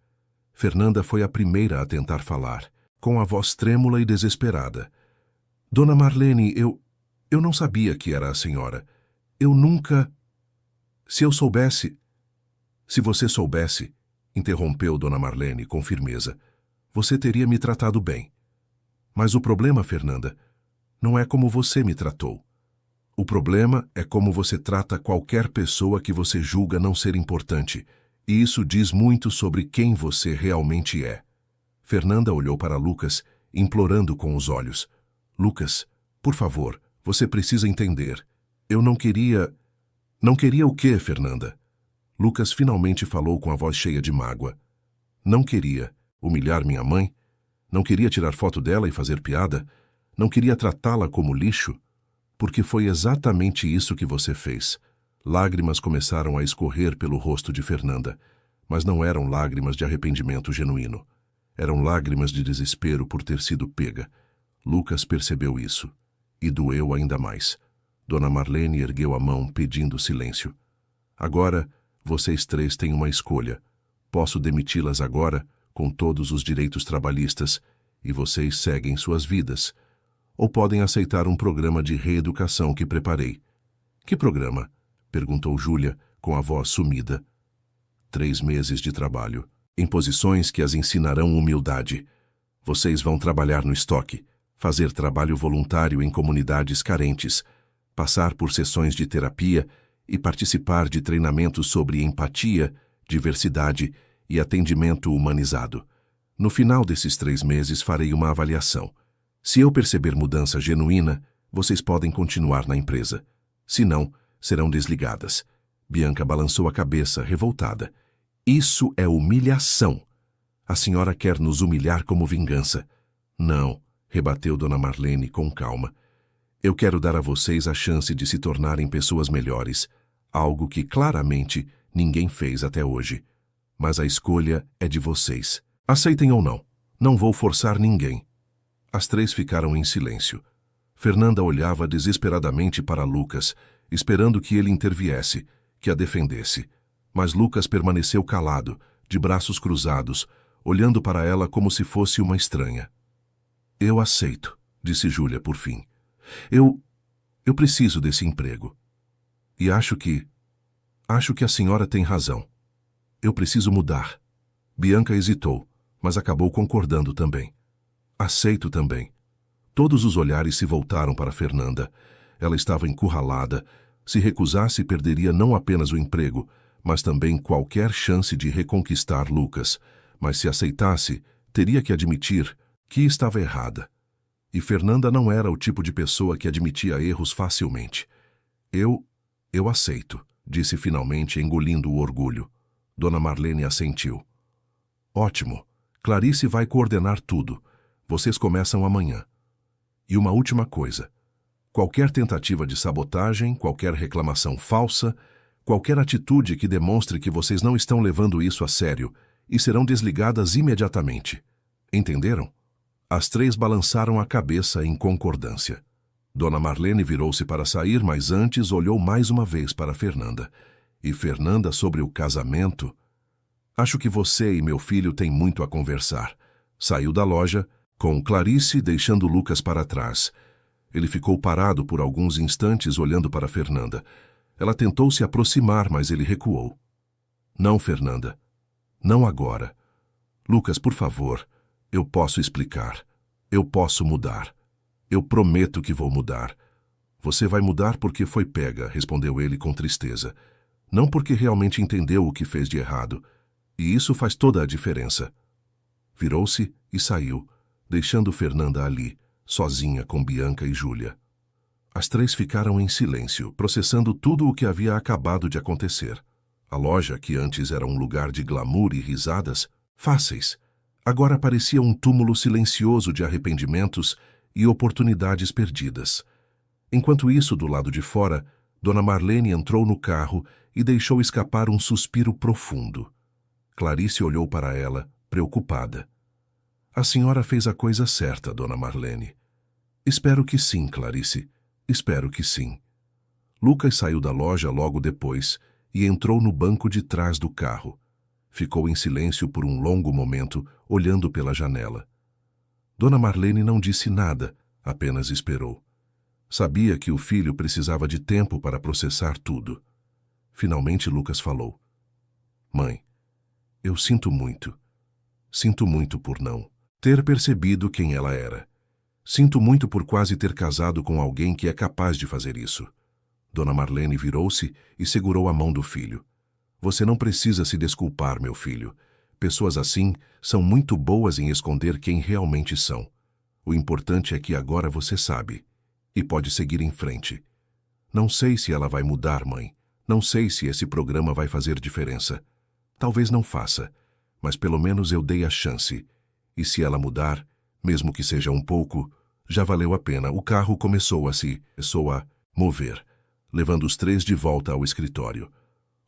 Fernanda foi a primeira a tentar falar, com a voz trêmula e desesperada. Dona Marlene, eu não sabia que era a senhora. Eu nunca... Se você soubesse, interrompeu Dona Marlene com firmeza, você teria me tratado bem. Mas o problema, Fernanda, não é como você me tratou. O problema é como você trata qualquer pessoa que você julga não ser importante, e isso diz muito sobre quem você realmente é. Fernanda olhou para Lucas, implorando com os olhos. Lucas, por favor, você precisa entender. Eu não queria... Não queria o quê, Fernanda? Lucas finalmente falou com a voz cheia de mágoa. Não queria humilhar minha mãe? Não queria tirar foto dela e fazer piada? Não queria tratá-la como lixo? Porque foi exatamente isso que você fez. Lágrimas começaram a escorrer pelo rosto de Fernanda, mas não eram lágrimas de arrependimento genuíno. Eram lágrimas de desespero por ter sido pega. Lucas percebeu isso, e doeu ainda mais. Dona Marlene ergueu a mão, pedindo silêncio. Agora, vocês 3 têm uma escolha. Posso demiti-las agora, com todos os direitos trabalhistas, e vocês seguem suas vidas. Ou podem aceitar um programa de reeducação que preparei. Que programa? Perguntou Júlia, com a voz sumida. 3 meses de trabalho, em posições que as ensinarão humildade. Vocês vão trabalhar no estoque, fazer trabalho voluntário em comunidades carentes, passar por sessões de terapia e participar de treinamentos sobre empatia, diversidade e atendimento humanizado. No final desses 3 meses farei uma avaliação. Se eu perceber mudança genuína, vocês podem continuar na empresa. Se não, serão desligadas. Bianca balançou a cabeça, revoltada. Isso é humilhação. A senhora quer nos humilhar como vingança. Não, rebateu Dona Marlene com calma. Eu quero dar a vocês a chance de se tornarem pessoas melhores, algo que claramente ninguém fez até hoje. Mas a escolha é de vocês. Aceitem ou não. Não vou forçar ninguém. As 3 ficaram em silêncio. Fernanda olhava desesperadamente para Lucas, esperando que ele interviesse, que a defendesse. Mas Lucas permaneceu calado, de braços cruzados, olhando para ela como se fosse uma estranha. Eu aceito, disse Júlia por fim. Eu preciso desse emprego. E acho que a senhora tem razão. Eu preciso mudar. Bianca hesitou, mas acabou concordando também. Aceito também. Todos os olhares se voltaram para Fernanda. Ela estava encurralada. Se recusasse, perderia não apenas o emprego, mas também qualquer chance de reconquistar Lucas. Mas se aceitasse, teria que admitir que estava errada. E Fernanda não era o tipo de pessoa que admitia erros facilmente. Eu aceito, disse finalmente, engolindo o orgulho. Dona Marlene assentiu. Ótimo. Clarice vai coordenar tudo. Vocês começam amanhã. E uma última coisa. Qualquer tentativa de sabotagem, qualquer reclamação falsa, qualquer atitude que demonstre que vocês não estão levando isso a sério, e serão desligadas imediatamente. Entenderam? As 3 balançaram a cabeça em concordância. Dona Marlene virou-se para sair, mas antes olhou mais uma vez para Fernanda. E Fernanda sobre o casamento... Acho que você e meu filho têm muito a conversar. Saiu da loja, com Clarice deixando Lucas para trás. Ele ficou parado por alguns instantes olhando para Fernanda. Ela tentou se aproximar, mas ele recuou. Não, Fernanda. Não agora. Lucas, por favor... Eu posso explicar. Eu posso mudar. Eu prometo que vou mudar. Você vai mudar porque foi pega, respondeu ele com tristeza. Não porque realmente entendeu o que fez de errado. E isso faz toda a diferença. Virou-se e saiu, deixando Fernanda ali, sozinha com Bianca e Júlia. As 3 ficaram em silêncio, processando tudo o que havia acabado de acontecer. A loja, que antes era um lugar de glamour e risadas fáceis, agora parecia um túmulo silencioso de arrependimentos e oportunidades perdidas. Enquanto isso, do lado de fora, Dona Marlene entrou no carro e deixou escapar um suspiro profundo. Clarice olhou para ela, preocupada. A senhora fez a coisa certa, Dona Marlene. Espero que sim, Clarice. Espero que sim. Lucas saiu da loja logo depois e entrou no banco de trás do carro. Ficou em silêncio por um longo momento, olhando pela janela. Dona Marlene não disse nada, apenas esperou. Sabia que o filho precisava de tempo para processar tudo. Finalmente Lucas falou. Mãe, eu sinto muito. Sinto muito por não ter percebido quem ela era. Sinto muito por quase ter casado com alguém que é capaz de fazer isso. Dona Marlene virou-se e segurou a mão do filho. Você não precisa se desculpar, meu filho. Pessoas assim são muito boas em esconder quem realmente são. O importante é que agora você sabe e pode seguir em frente. Não sei se ela vai mudar, mãe. Não sei se esse programa vai fazer diferença. Talvez não faça, mas pelo menos eu dei a chance. E se ela mudar, mesmo que seja um pouco, já valeu a pena. O carro começou a mover, levando os três de volta ao escritório.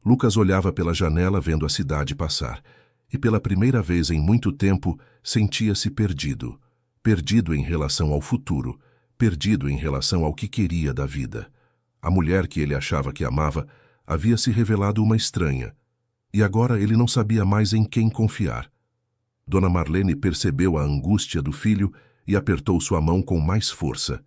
Lucas olhava pela janela vendo a cidade passar, e pela primeira vez em muito tempo sentia-se perdido. Perdido em relação ao futuro, perdido em relação ao que queria da vida. A mulher que ele achava que amava havia se revelado uma estranha, e agora ele não sabia mais em quem confiar. Dona Marlene percebeu a angústia do filho e apertou sua mão com mais força.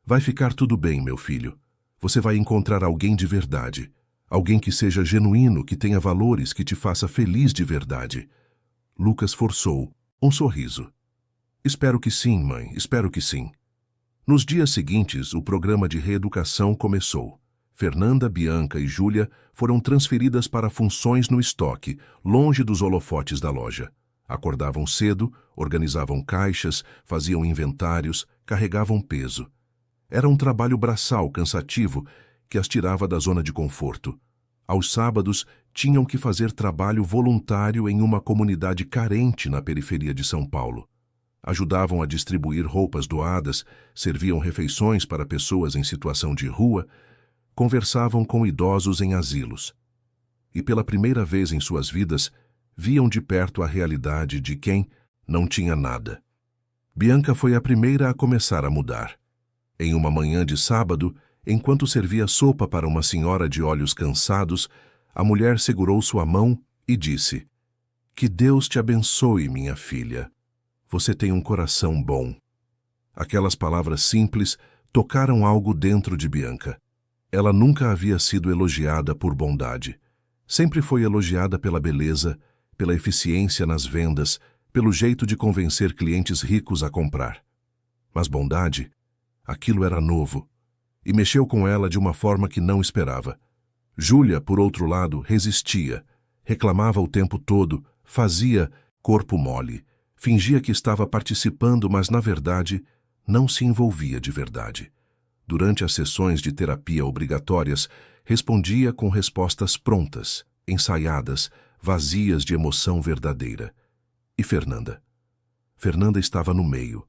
Vai ficar tudo bem, meu filho. Você vai encontrar alguém de verdade. Alguém que seja genuíno, que tenha valores, que te faça feliz de verdade. Lucas forçou um sorriso. Espero que sim, mãe, espero que sim. Nos dias seguintes, o programa de reeducação começou. Fernanda, Bianca e Júlia foram transferidas para funções no estoque, longe dos holofotes da loja. Acordavam cedo, organizavam caixas, faziam inventários, carregavam peso. Era um trabalho braçal cansativo que as tirava da zona de conforto. Aos sábados, tinham que fazer trabalho voluntário em uma comunidade carente na periferia de São Paulo. Ajudavam a distribuir roupas doadas, serviam refeições para pessoas em situação de rua, conversavam com idosos em asilos. E pela primeira vez em suas vidas, viam de perto a realidade de quem não tinha nada. Bianca foi a primeira a começar a mudar. Em uma manhã de sábado, enquanto servia sopa para uma senhora de olhos cansados, a mulher segurou sua mão e disse: Que Deus te abençoe, minha filha. Você tem um coração bom. Aquelas palavras simples tocaram algo dentro de Bianca. Ela nunca havia sido elogiada por bondade. Sempre foi elogiada pela beleza, pela eficiência nas vendas, pelo jeito de convencer clientes ricos a comprar. Mas bondade, aquilo era novo, e mexeu com ela de uma forma que não esperava. Júlia, por outro lado, resistia, reclamava o tempo todo, fazia corpo mole, fingia que estava participando, mas, na verdade, não se envolvia de verdade. Durante as sessões de terapia obrigatórias, respondia com respostas prontas, ensaiadas, vazias de emoção verdadeira. E Fernanda? Fernanda estava no meio.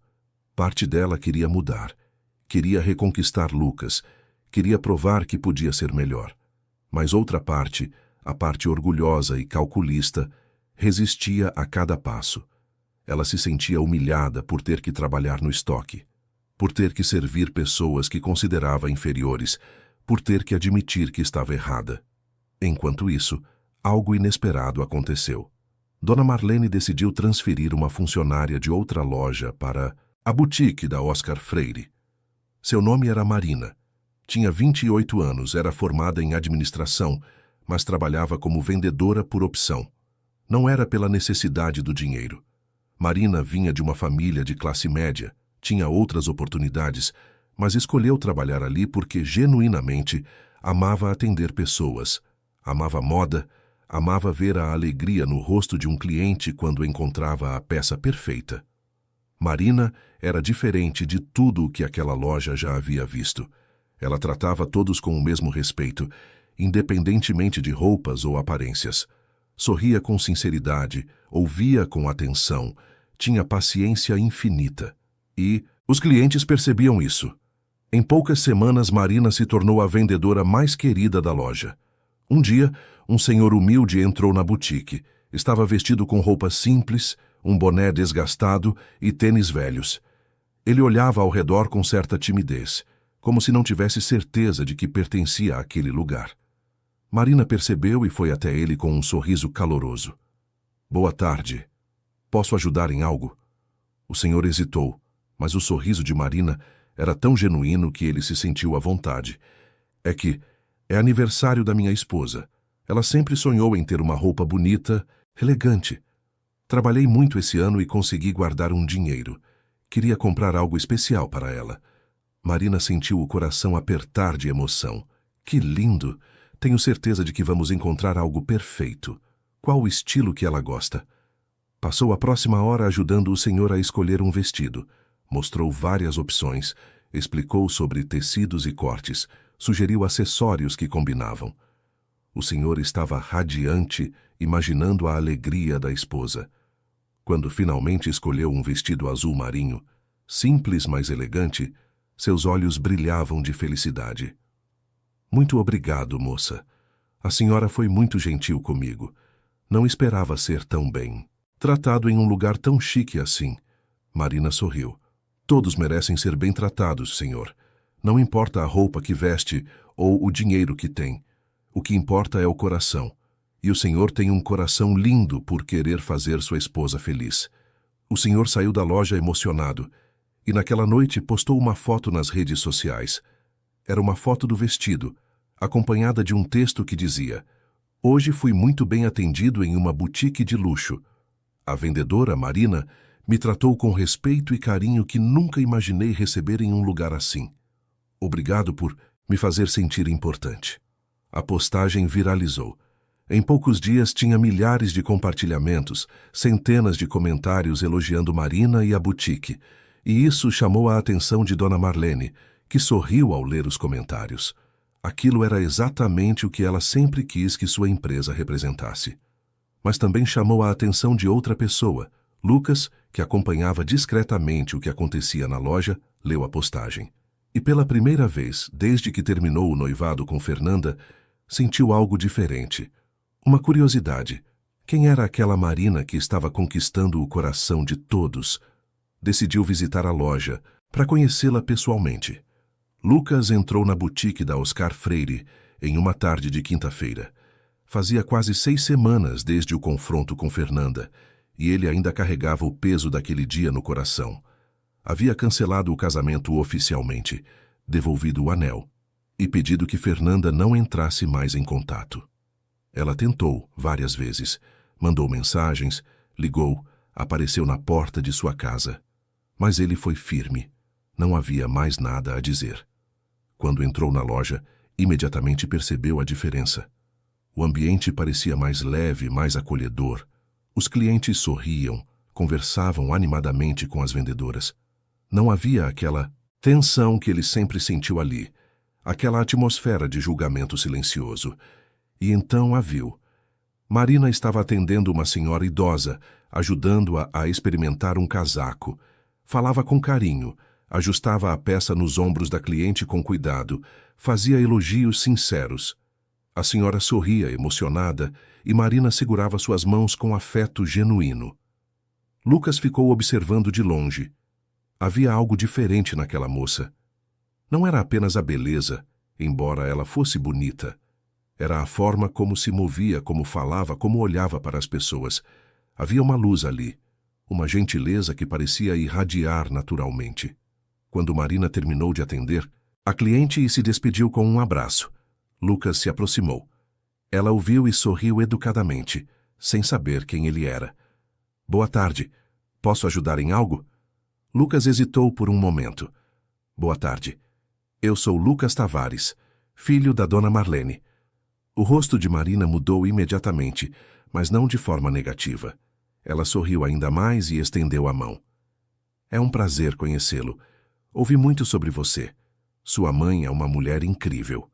Parte dela queria mudar. Queria reconquistar Lucas. Queria provar que podia ser melhor. Mas outra parte, a parte orgulhosa e calculista, resistia a cada passo. Ela se sentia humilhada por ter que trabalhar no estoque, por ter que servir pessoas que considerava inferiores, por ter que admitir que estava errada. Enquanto isso, algo inesperado aconteceu. Dona Marlene decidiu transferir uma funcionária de outra loja para a boutique da Oscar Freire. Seu nome era Marina. Tinha 28 anos, era formada em administração, mas trabalhava como vendedora por opção. Não era pela necessidade do dinheiro. Marina vinha de uma família de classe média, tinha outras oportunidades, mas escolheu trabalhar ali porque genuinamente amava atender pessoas, amava moda, amava ver a alegria no rosto de um cliente quando encontrava a peça perfeita. Marina era diferente de tudo o que aquela loja já havia visto. Ela tratava todos com o mesmo respeito, independentemente de roupas ou aparências. Sorria com sinceridade, ouvia com atenção, tinha paciência infinita. E os clientes percebiam isso. Em poucas semanas, Marina se tornou a vendedora mais querida da loja. Um dia, um senhor humilde entrou na boutique. Estava vestido com roupas simples, um boné desgastado e tênis velhos. Ele olhava ao redor com certa timidez, como se não tivesse certeza de que pertencia àquele lugar. Marina percebeu e foi até ele com um sorriso caloroso. "Boa tarde. Posso ajudar em algo?" O senhor hesitou, mas o sorriso de Marina era tão genuíno que ele se sentiu à vontade. É aniversário da minha esposa. Ela sempre sonhou em ter uma roupa bonita, elegante. Trabalhei muito esse ano e consegui guardar um dinheiro. Queria comprar algo especial para ela." Marina sentiu o coração apertar de emoção. "Que lindo! Tenho certeza de que vamos encontrar algo perfeito. Qual o estilo que ela gosta?" Passou a próxima hora ajudando o senhor a escolher um vestido. Mostrou várias opções, explicou sobre tecidos e cortes, sugeriu acessórios que combinavam. O senhor estava radiante, imaginando a alegria da esposa. Quando finalmente escolheu um vestido azul marinho, simples mas elegante, seus olhos brilhavam de felicidade. "Muito obrigado, moça. A senhora foi muito gentil comigo. Não esperava ser tão bem tratado em um lugar tão chique assim." Marina sorriu. "Todos merecem ser bem tratados, senhor. Não importa a roupa que veste ou o dinheiro que tem. O que importa é o coração. E o senhor tem um coração lindo por querer fazer sua esposa feliz." O senhor saiu da loja emocionado e naquela noite postou uma foto nas redes sociais. Era uma foto do vestido, acompanhada de um texto que dizia: "Hoje fui muito bem atendido em uma boutique de luxo. A vendedora, Marina, me tratou com respeito e carinho que nunca imaginei receber em um lugar assim. Obrigado por me fazer sentir importante." A postagem viralizou. Em poucos dias tinha milhares de compartilhamentos, centenas de comentários elogiando Marina e a boutique, e isso chamou a atenção de Dona Marlene, que sorriu ao ler os comentários. Aquilo era exatamente o que ela sempre quis que sua empresa representasse. Mas também chamou a atenção de outra pessoa. Lucas, que acompanhava discretamente o que acontecia na loja, leu a postagem. E pela primeira vez, desde que terminou o noivado com Fernanda, sentiu algo diferente. Uma curiosidade. Quem era aquela Marina que estava conquistando o coração de todos? Decidiu visitar a loja, para conhecê-la pessoalmente. Lucas entrou na boutique da Oscar Freire, em uma tarde de quinta-feira. Fazia quase 6 semanas desde o confronto com Fernanda, e ele ainda carregava o peso daquele dia no coração. Havia cancelado o casamento oficialmente, devolvido o anel, e pedido que Fernanda não entrasse mais em contato. Ela tentou várias vezes, mandou mensagens, ligou, apareceu na porta de sua casa. Mas ele foi firme. Não havia mais nada a dizer. Quando entrou na loja, imediatamente percebeu a diferença. O ambiente parecia mais leve, mais acolhedor. Os clientes sorriam, conversavam animadamente com as vendedoras. Não havia aquela tensão que ele sempre sentiu ali, aquela atmosfera de julgamento silencioso. E então a viu. Marina estava atendendo uma senhora idosa, ajudando-a a experimentar um casaco. Falava com carinho, ajustava a peça nos ombros da cliente com cuidado, fazia elogios sinceros. A senhora sorria emocionada e Marina segurava suas mãos com afeto genuíno. Lucas ficou observando de longe. Havia algo diferente naquela moça. Não era apenas a beleza, embora ela fosse bonita. Era a forma como se movia, como falava, como olhava para as pessoas. Havia uma luz ali, uma gentileza que parecia irradiar naturalmente. Quando Marina terminou de atender, a cliente se despediu com um abraço. Lucas se aproximou. Ela o viu e sorriu educadamente, sem saber quem ele era. "Boa tarde. Posso ajudar em algo?" Lucas hesitou por um momento. "Boa tarde. Eu sou Lucas Tavares, filho da Dona Marlene." O rosto de Marina mudou imediatamente, mas não de forma negativa. Ela sorriu ainda mais e estendeu a mão. "É um prazer conhecê-lo. Ouvi muito sobre você. Sua mãe é uma mulher incrível."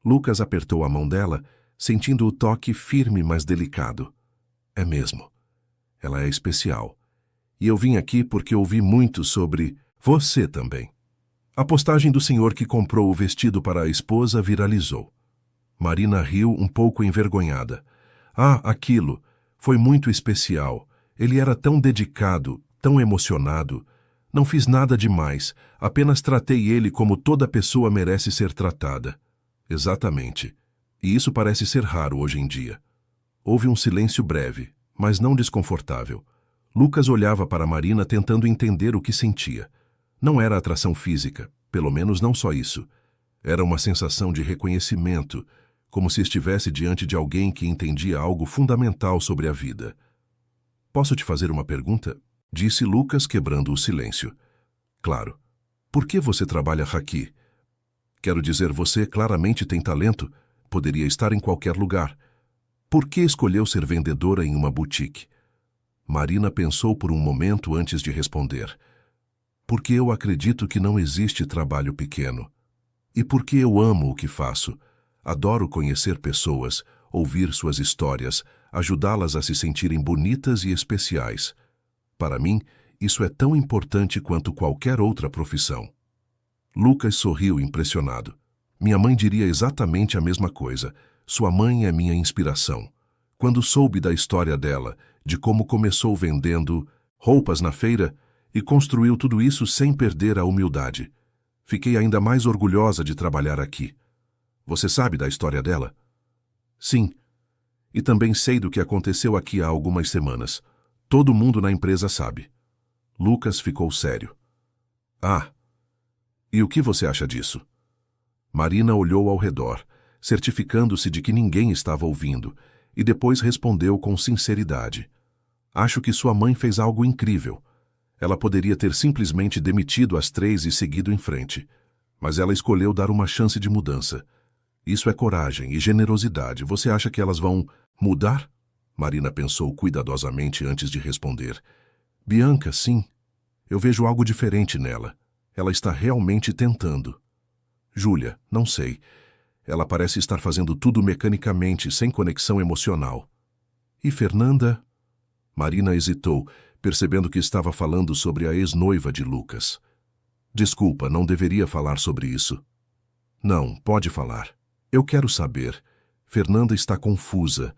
Lucas apertou a mão dela, sentindo o toque firme, mas delicado. "É mesmo. Ela é especial. E eu vim aqui porque ouvi muito sobre você também." A postagem do senhor que comprou o vestido para a esposa viralizou. Marina riu um pouco envergonhada. Ah, aquilo. Foi muito especial. Ele era tão dedicado, tão emocionado. Não fiz nada demais, apenas tratei ele como toda pessoa merece ser tratada. Exatamente. E isso parece ser raro hoje em dia. Houve um silêncio breve, mas não desconfortável. Lucas olhava para Marina tentando entender o que sentia. Não era atração física, pelo menos não só isso. Era uma sensação de reconhecimento, como se estivesse diante de alguém que entendia algo fundamental sobre a vida. Posso te fazer uma pergunta? Disse Lucas, quebrando o silêncio. Claro. Por que você trabalha aqui? Quero dizer, você claramente tem talento, poderia estar em qualquer lugar. Por que escolheu ser vendedora em uma boutique? Marina pensou por um momento antes de responder. Porque eu acredito que não existe trabalho pequeno. E porque eu amo o que faço. Adoro conhecer pessoas, ouvir suas histórias, ajudá-las a se sentirem bonitas e especiais. Para mim, isso é tão importante quanto qualquer outra profissão. Lucas sorriu impressionado. Minha mãe diria exatamente a mesma coisa. Sua mãe é minha inspiração. Quando soube da história dela, de como começou vendendo roupas na feira e construiu tudo isso sem perder a humildade, fiquei ainda mais orgulhosa de trabalhar aqui. Você sabe da história dela? Sim. E também sei do que aconteceu aqui há algumas semanas. Todo mundo na empresa sabe. Lucas ficou sério. Ah, e o que você acha disso? Marina olhou ao redor, certificando-se de que ninguém estava ouvindo, e depois respondeu com sinceridade. Acho que sua mãe fez algo incrível. Ela poderia ter simplesmente demitido as 3 e seguido em frente, mas ela escolheu dar uma chance de mudança. Isso é coragem e generosidade. Você acha que elas vão mudar? Marina pensou cuidadosamente antes de responder. Bianca, sim. Eu vejo algo diferente nela. Ela está realmente tentando. Júlia, não sei. Ela parece estar fazendo tudo mecanicamente, sem conexão emocional. E Fernanda? Marina hesitou, percebendo que estava falando sobre a ex-noiva de Lucas. Desculpa, não deveria falar sobre isso. Não, pode falar. Eu quero saber. Fernanda está confusa.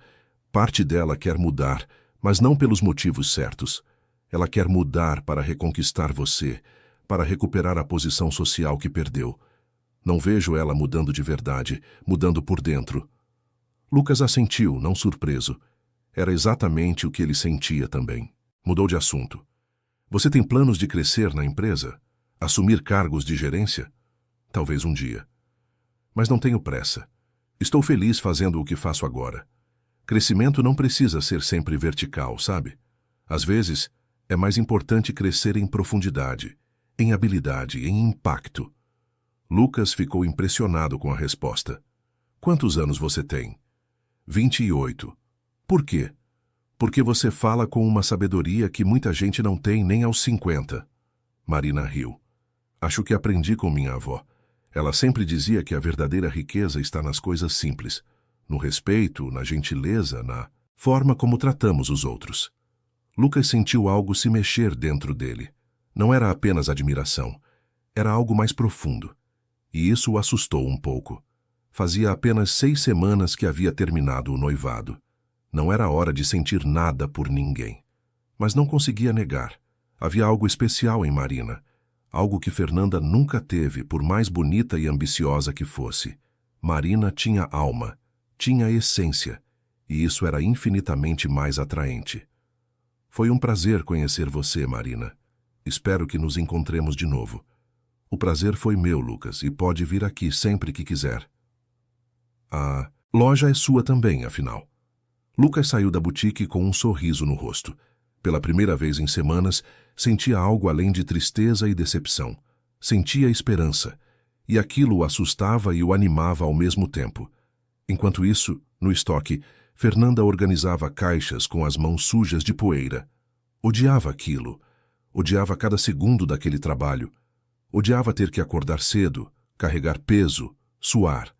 Parte dela quer mudar, mas não pelos motivos certos. Ela quer mudar para reconquistar você, para recuperar a posição social que perdeu. Não vejo ela mudando de verdade, mudando por dentro. Lucas assentiu, não surpreso. Era exatamente o que ele sentia também. Mudou de assunto. Você tem planos de crescer na empresa? Assumir cargos de gerência? Talvez um dia. Mas não tenho pressa. Estou feliz fazendo o que faço agora. Crescimento não precisa ser sempre vertical, sabe? Às vezes, é mais importante crescer em profundidade, em habilidade, em impacto. Lucas ficou impressionado com a resposta. Quantos anos você tem? 28. Por quê? Porque você fala com uma sabedoria que muita gente não tem nem aos 50. Marina riu. Acho que aprendi com minha avó. Ela sempre dizia que a verdadeira riqueza está nas coisas simples, no respeito, na gentileza, na forma como tratamos os outros. Lucas sentiu algo se mexer dentro dele. Não era apenas admiração, era algo mais profundo. E isso o assustou um pouco. Fazia apenas 6 semanas que havia terminado o noivado. Não era hora de sentir nada por ninguém. Mas não conseguia negar. Havia algo especial em Marina. Algo que Fernanda nunca teve, por mais bonita e ambiciosa que fosse. Marina tinha alma, tinha essência, e isso era infinitamente mais atraente. Foi um prazer conhecer você, Marina. Espero que nos encontremos de novo. O prazer foi meu, Lucas, e pode vir aqui sempre que quiser. A loja é sua também, afinal. Lucas saiu da boutique com um sorriso no rosto. Pela primeira vez em semanas, sentia algo além de tristeza e decepção. Sentia esperança, e aquilo o assustava e o animava ao mesmo tempo. Enquanto isso, no estoque, Fernanda organizava caixas com as mãos sujas de poeira. Odiava aquilo. Odiava cada segundo daquele trabalho. Odiava ter que acordar cedo, carregar peso, suar.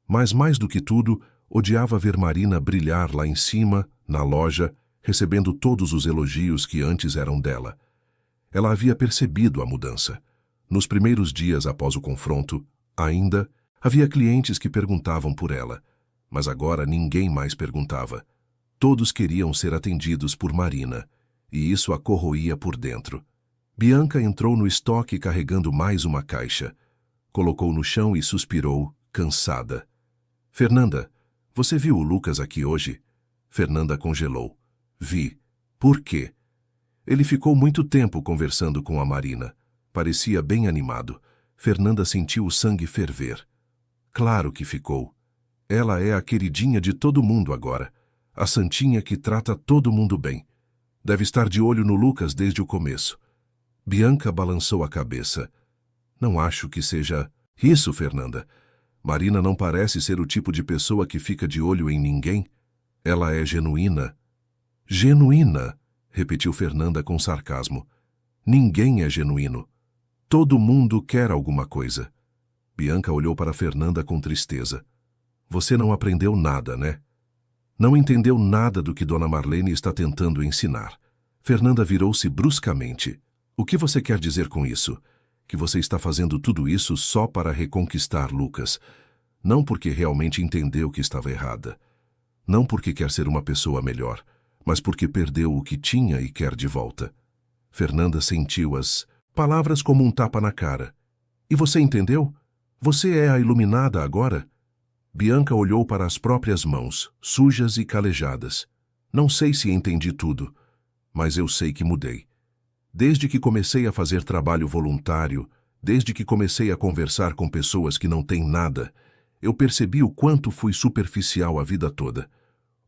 Mas mais do que tudo, odiava ver Marina brilhar lá em cima, na loja, recebendo todos os elogios que antes eram dela. Ela havia percebido a mudança. Nos primeiros dias após o confronto, ainda havia clientes que perguntavam por ela, mas agora ninguém mais perguntava. Todos queriam ser atendidos por Marina, e isso a corroía por dentro. Bianca entrou no estoque carregando mais uma caixa. Colocou no chão e suspirou, cansada. Fernanda, você viu o Lucas aqui hoje? Fernanda congelou. Vi. Por quê? Ele ficou muito tempo conversando com a Marina. Parecia bem animado. Fernanda sentiu o sangue ferver. Claro que ficou. Ela é a queridinha de todo mundo agora. A santinha que trata todo mundo bem. Deve estar de olho no Lucas desde o começo. Bianca balançou a cabeça. Não acho que seja isso, Fernanda. Marina não parece ser o tipo de pessoa que fica de olho em ninguém. Ela é genuína. Genuína, repetiu Fernanda com sarcasmo. Ninguém é genuíno. Todo mundo quer alguma coisa. Bianca olhou para Fernanda com tristeza. Você não aprendeu nada, né? Não entendeu nada do que Dona Marlene está tentando ensinar. Fernanda virou-se bruscamente. O que você quer dizer com isso? Que você está fazendo tudo isso só para reconquistar Lucas. Não porque realmente entendeu que estava errada. Não porque quer ser uma pessoa melhor, mas porque perdeu o que tinha e quer de volta. Fernanda sentiu as palavras como um tapa na cara. E você entendeu? Você é a iluminada agora? Bianca olhou para as próprias mãos, sujas e calejadas. Não sei se entendi tudo, mas eu sei que mudei. Desde que comecei a fazer trabalho voluntário, desde que comecei a conversar com pessoas que não têm nada, eu percebi o quanto fui superficial a vida toda.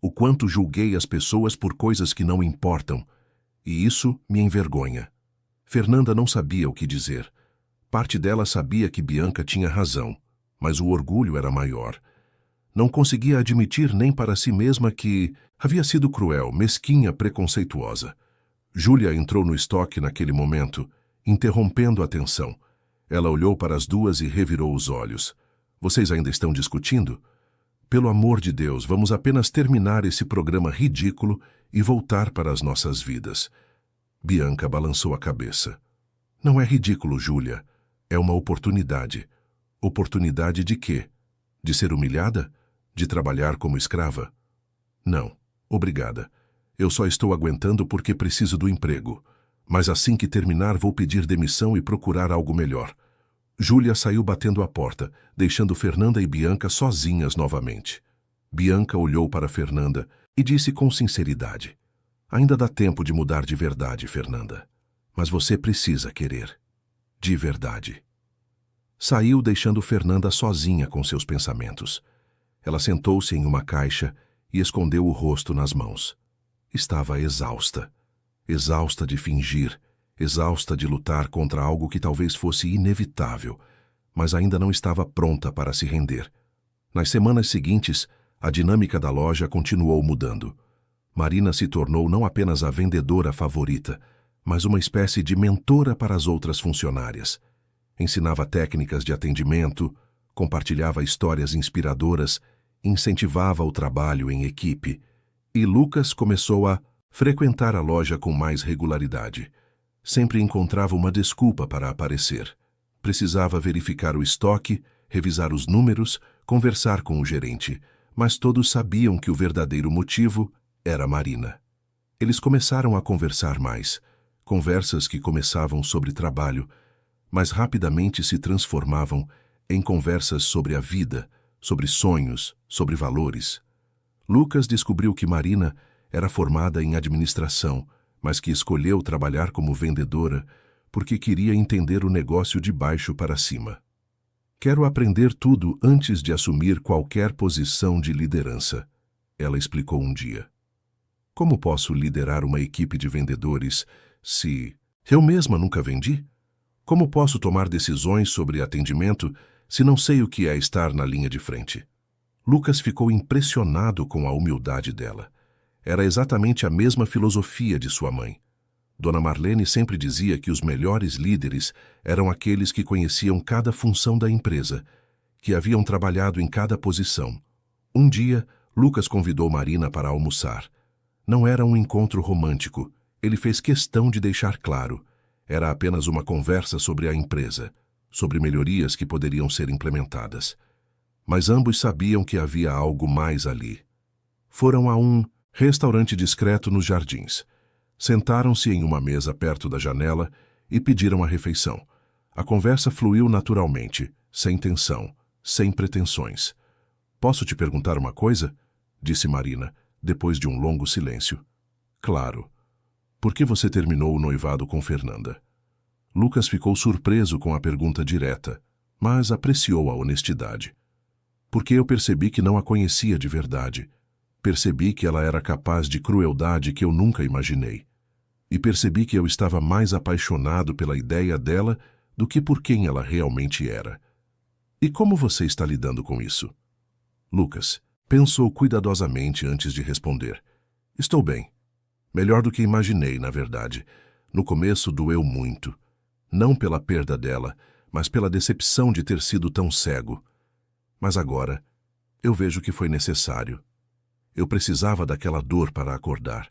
O quanto julguei as pessoas por coisas que não importam. E isso me envergonha. Fernanda não sabia o que dizer. Parte dela sabia que Bianca tinha razão, mas o orgulho era maior. Não conseguia admitir nem para si mesma que havia sido cruel, mesquinha, preconceituosa. Júlia entrou no estoque naquele momento, interrompendo a tensão. Ela olhou para as duas e revirou os olhos. Vocês ainda estão discutindo? Pelo amor de Deus, vamos apenas terminar esse programa ridículo e voltar para as nossas vidas. Bianca balançou a cabeça. Não é ridículo, Júlia. É uma oportunidade. Oportunidade de quê? De ser humilhada? De trabalhar como escrava? Não, obrigada. Eu só estou aguentando porque preciso do emprego. Mas assim que terminar vou pedir demissão e procurar algo melhor. Júlia saiu batendo a porta, deixando Fernanda e Bianca sozinhas novamente. Bianca olhou para Fernanda e disse com sinceridade: Ainda dá tempo de mudar de verdade, Fernanda. Mas você precisa querer. De verdade. Saiu deixando Fernanda sozinha com seus pensamentos. Ela sentou-se em uma caixa e escondeu o rosto nas mãos. Estava exausta. Exausta de fingir, exausta de lutar contra algo que talvez fosse inevitável, mas ainda não estava pronta para se render. Nas semanas seguintes, a dinâmica da loja continuou mudando. Marina se tornou não apenas a vendedora favorita, mas uma espécie de mentora para as outras funcionárias. Ensinava técnicas de atendimento, compartilhava histórias inspiradoras, incentivava o trabalho em equipe. E Lucas começou a frequentar a loja com mais regularidade. Sempre encontrava uma desculpa para aparecer. Precisava verificar o estoque, revisar os números, conversar com o gerente, mas todos sabiam que o verdadeiro motivo era Marina. Eles começaram a conversar mais, conversas que começavam sobre trabalho, mas rapidamente se transformavam em conversas sobre a vida, sobre sonhos, sobre valores. Lucas descobriu que Marina era formada em administração, mas que escolheu trabalhar como vendedora porque queria entender o negócio de baixo para cima. Quero aprender tudo antes de assumir qualquer posição de liderança, ela explicou um dia. Como posso liderar uma equipe de vendedores se eu mesma nunca vendi? Como posso tomar decisões sobre atendimento se não sei o que é estar na linha de frente? Lucas ficou impressionado com a humildade dela. Era exatamente a mesma filosofia de sua mãe. Dona Marlene sempre dizia que os melhores líderes eram aqueles que conheciam cada função da empresa, que haviam trabalhado em cada posição. Um dia, Lucas convidou Marina para almoçar. Não era um encontro romântico. Ele fez questão de deixar claro. Era apenas uma conversa sobre a empresa, sobre melhorias que poderiam ser implementadas. Mas ambos sabiam que havia algo mais ali. Foram a um restaurante discreto nos jardins. Sentaram-se em uma mesa perto da janela e pediram a refeição. A conversa fluiu naturalmente, sem tensão, sem pretensões. "Posso te perguntar uma coisa?" disse Marina, depois de um longo silêncio. "Claro. Por que você terminou o noivado com Fernanda?" Lucas ficou surpreso com a pergunta direta, mas apreciou a honestidade. "Porque eu percebi que não a conhecia de verdade. Percebi que ela era capaz de crueldade que eu nunca imaginei. E percebi que eu estava mais apaixonado pela ideia dela do que por quem ela realmente era. E como você está lidando com isso?" Lucas pensou cuidadosamente antes de responder. "Estou bem. Melhor do que imaginei, na verdade. No começo doeu muito. Não pela perda dela, mas pela decepção de ter sido tão cego. Mas agora, eu vejo que foi necessário. Eu precisava daquela dor para acordar."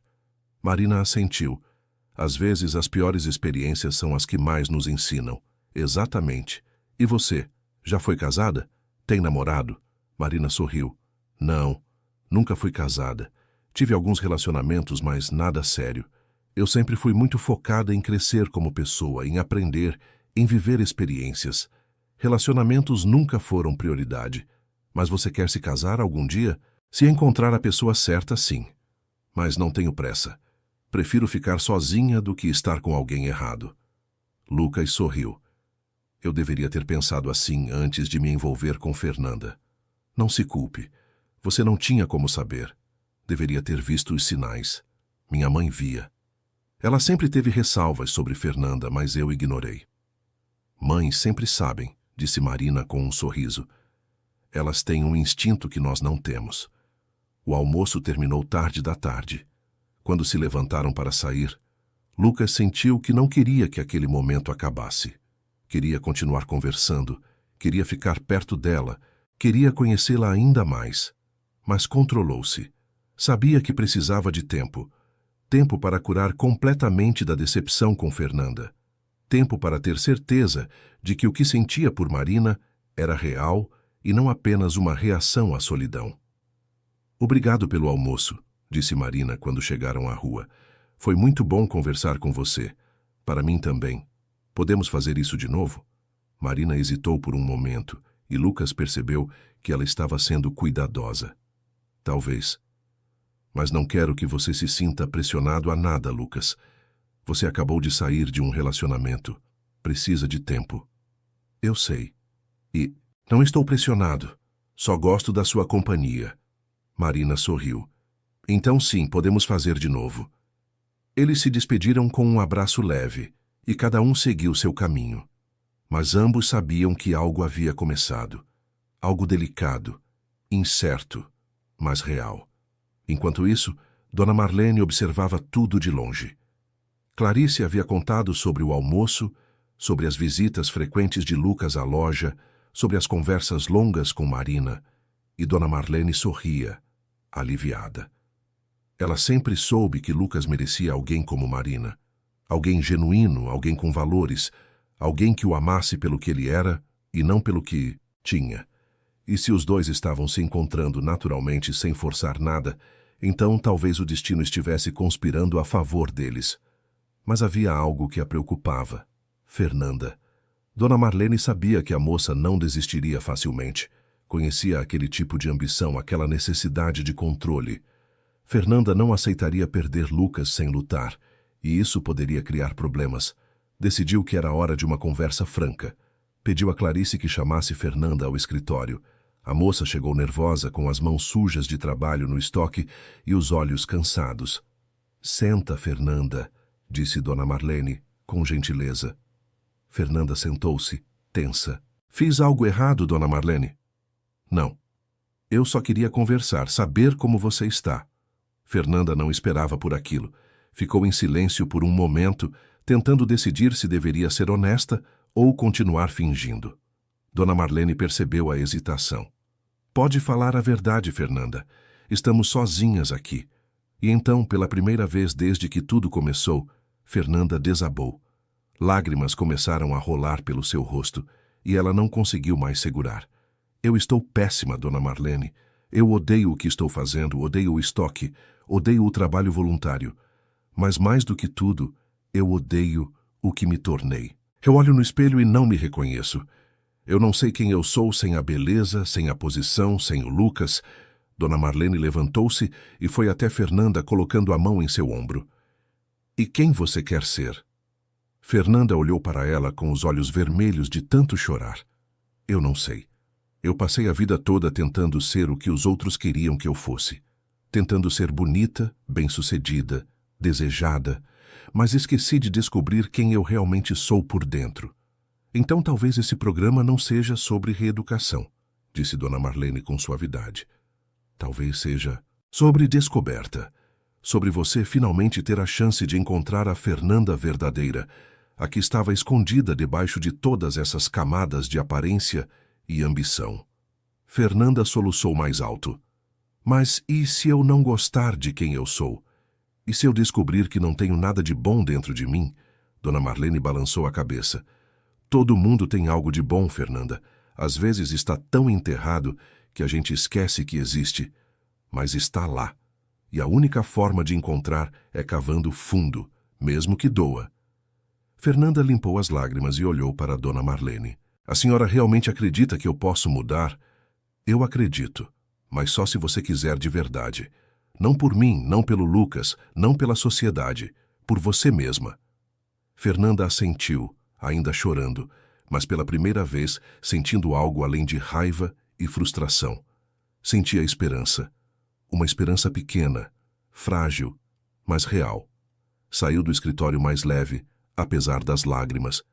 Marina assentiu. "Às vezes, as piores experiências são as que mais nos ensinam." "Exatamente. E você? Já foi casada? Tem namorado?" Marina sorriu. "Não, nunca fui casada. Tive alguns relacionamentos, mas nada sério. Eu sempre fui muito focada em crescer como pessoa, em aprender, em viver experiências. Relacionamentos nunca foram prioridade. Mas você quer se casar algum dia? Se encontrar a pessoa certa, sim. Mas não tenho pressa. Prefiro ficar sozinha do que estar com alguém errado." Lucas sorriu. "Eu deveria ter pensado assim antes de me envolver com Fernanda." "Não se culpe. Você não tinha como saber. Deveria ter visto os sinais. Minha mãe via. Ela sempre teve ressalvas sobre Fernanda, mas eu ignorei." "Mães sempre sabem", disse Marina com um sorriso. "Elas têm um instinto que nós não temos." O almoço terminou tarde da tarde. Quando se levantaram para sair, Lucas sentiu que não queria que aquele momento acabasse. Queria continuar conversando, queria ficar perto dela, queria conhecê-la ainda mais. Mas controlou-se. Sabia que precisava de tempo. Tempo para curar completamente da decepção com Fernanda. Tempo para ter certeza de que o que sentia por Marina era real e não apenas uma reação à solidão. "Obrigado pelo almoço", disse Marina quando chegaram à rua. "Foi muito bom conversar com você. Para mim também. Podemos fazer isso de novo?" Marina hesitou por um momento e Lucas percebeu que ela estava sendo cuidadosa. "Talvez. Mas não quero que você se sinta pressionado a nada, Lucas. Você acabou de sair de um relacionamento. Precisa de tempo." "Eu sei. E não estou pressionado. Só gosto da sua companhia." Marina sorriu. "Então sim, podemos fazer de novo." Eles se despediram com um abraço leve e cada um seguiu seu caminho. Mas ambos sabiam que algo havia começado. Algo delicado, incerto, mas real. Enquanto isso, Dona Marlene observava tudo de longe. Clarice havia contado sobre o almoço, sobre as visitas frequentes de Lucas à loja, sobre as conversas longas com Marina, e Dona Marlene sorria, aliviada. Ela sempre soube que Lucas merecia alguém como Marina. Alguém genuíno, alguém com valores, alguém que o amasse pelo que ele era e não pelo que tinha. E se os dois estavam se encontrando naturalmente sem forçar nada, então talvez o destino estivesse conspirando a favor deles. Mas havia algo que a preocupava. Fernanda. Dona Marlene sabia que a moça não desistiria facilmente. Conhecia aquele tipo de ambição, aquela necessidade de controle. Fernanda não aceitaria perder Lucas sem lutar, e isso poderia criar problemas. Decidiu que era hora de uma conversa franca. Pediu a Clarice que chamasse Fernanda ao escritório. A moça chegou nervosa, com as mãos sujas de trabalho no estoque e os olhos cansados. "Senta, Fernanda", disse Dona Marlene, com gentileza. Fernanda sentou-se, tensa. "Fiz algo errado, Dona Marlene?" "Não. Eu só queria conversar, saber como você está." Fernanda não esperava por aquilo. Ficou em silêncio por um momento, tentando decidir se deveria ser honesta ou continuar fingindo. Dona Marlene percebeu a hesitação. "Pode falar a verdade, Fernanda. Estamos sozinhas aqui." E então, pela primeira vez desde que tudo começou, Fernanda desabou. Lágrimas começaram a rolar pelo seu rosto e ela não conseguiu mais segurar. Eu estou péssima, Dona Marlene. Eu odeio o que estou fazendo, odeio o estoque, odeio o trabalho voluntário. Mas mais do que tudo, eu odeio o que me tornei. Eu olho no espelho e não me reconheço. Eu não sei quem eu sou sem a beleza, sem a posição, sem o Lucas. Dona Marlene levantou-se e foi até Fernanda colocando a mão em seu ombro. E quem você quer ser? Fernanda olhou para ela com os olhos vermelhos de tanto chorar. Eu não sei. Eu passei a vida toda tentando ser o que os outros queriam que eu fosse. Tentando ser bonita, bem-sucedida, desejada, mas esqueci de descobrir quem eu realmente sou por dentro. Então talvez esse programa não seja sobre reeducação, disse Dona Marlene com suavidade. Talvez seja sobre descoberta. Sobre você finalmente ter a chance de encontrar a Fernanda verdadeira, a que estava escondida debaixo de todas essas camadas de aparência e ambição. Fernanda soluçou mais alto. Mas e se eu não gostar de quem eu sou? E se eu descobrir que não tenho nada de bom dentro de mim? Dona Marlene balançou a cabeça. Todo mundo tem algo de bom, Fernanda. Às vezes está tão enterrado que a gente esquece que existe. Mas está lá. E a única forma de encontrar é cavando fundo, mesmo que doa. Fernanda limpou as lágrimas e olhou para Dona Marlene. A senhora realmente acredita que eu posso mudar? Eu acredito, mas só se você quiser de verdade. Não por mim, não pelo Lucas, não pela sociedade, por você mesma. Fernanda assentiu, ainda chorando, mas pela primeira vez sentindo algo além de raiva e frustração. Sentia esperança. Uma esperança pequena, frágil, mas real. Saiu do escritório mais leve, apesar das lágrimas.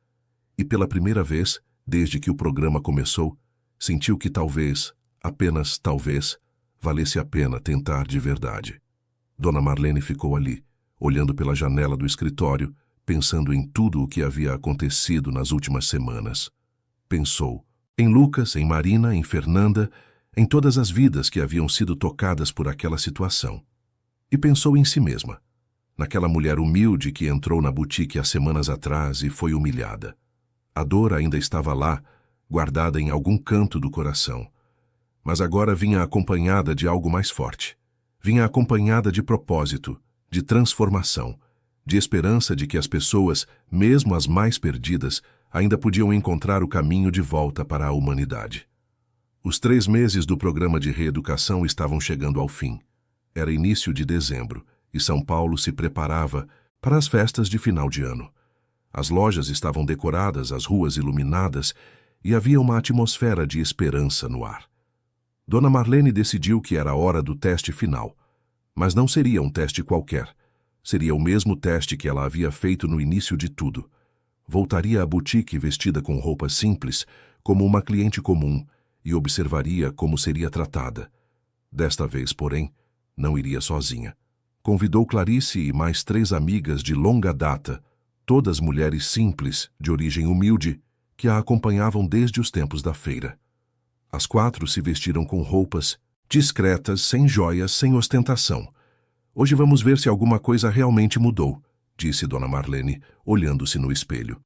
E pela primeira vez, desde que o programa começou, sentiu que talvez, apenas talvez, valesse a pena tentar de verdade. Dona Marlene ficou ali, olhando pela janela do escritório, pensando em tudo o que havia acontecido nas últimas semanas. Pensou em Lucas, em Marina, em Fernanda, em todas as vidas que haviam sido tocadas por aquela situação. E pensou em si mesma, naquela mulher humilde que entrou na boutique há semanas atrás e foi humilhada. A dor ainda estava lá, guardada em algum canto do coração. Mas agora vinha acompanhada de algo mais forte. Vinha acompanhada de propósito, de transformação, de esperança de que as pessoas, mesmo as mais perdidas, ainda podiam encontrar o caminho de volta para a humanidade. Os 3 meses do programa de reeducação estavam chegando ao fim. Era início de dezembro, e São Paulo se preparava para as festas de final de ano. As lojas estavam decoradas, as ruas iluminadas, e havia uma atmosfera de esperança no ar. Dona Marlene decidiu que era a hora do teste final, mas não seria um teste qualquer. Seria o mesmo teste que ela havia feito no início de tudo. Voltaria à boutique vestida com roupas simples, como uma cliente comum, e observaria como seria tratada. Desta vez, porém, não iria sozinha. Convidou Clarice e mais 3 amigas de longa data, todas mulheres simples, de origem humilde, que a acompanhavam desde os tempos da feira. As 4 se vestiram com roupas discretas, sem joias, sem ostentação. Hoje vamos ver se alguma coisa realmente mudou, disse Dona Marlene, olhando-se no espelho.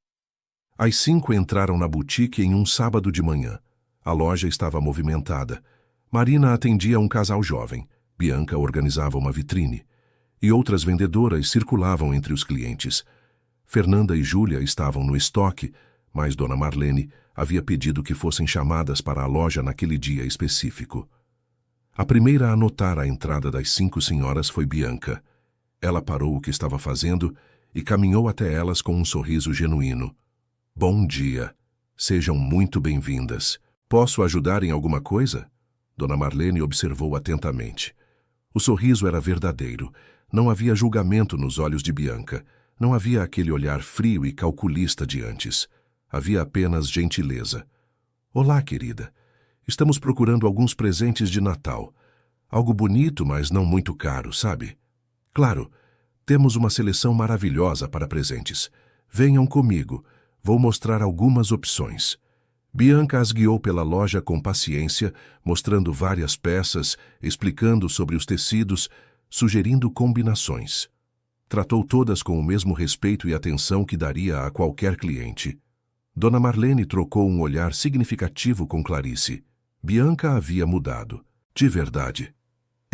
As 5 entraram na boutique em um sábado de manhã. A loja estava movimentada. Marina atendia um casal jovem. Bianca organizava uma vitrine. E outras vendedoras circulavam entre os clientes. Fernanda e Júlia estavam no estoque, mas Dona Marlene havia pedido que fossem chamadas para a loja naquele dia específico. A primeira a notar a entrada das 5 senhoras foi Bianca. Ela parou o que estava fazendo e caminhou até elas com um sorriso genuíno. Bom dia. Sejam muito bem-vindas. Posso ajudar em alguma coisa? Dona Marlene observou atentamente. O sorriso era verdadeiro. Não havia julgamento nos olhos de Bianca. Não havia aquele olhar frio e calculista de antes. Havia apenas gentileza. Olá, querida. Estamos procurando alguns presentes de Natal. Algo bonito, mas não muito caro, sabe? Claro, temos uma seleção maravilhosa para presentes. Venham comigo. Vou mostrar algumas opções. Bianca as guiou pela loja com paciência, mostrando várias peças, explicando sobre os tecidos, sugerindo combinações. Tratou todas com o mesmo respeito e atenção que daria a qualquer cliente. Dona Marlene trocou um olhar significativo com Clarice. Bianca havia mudado, de verdade.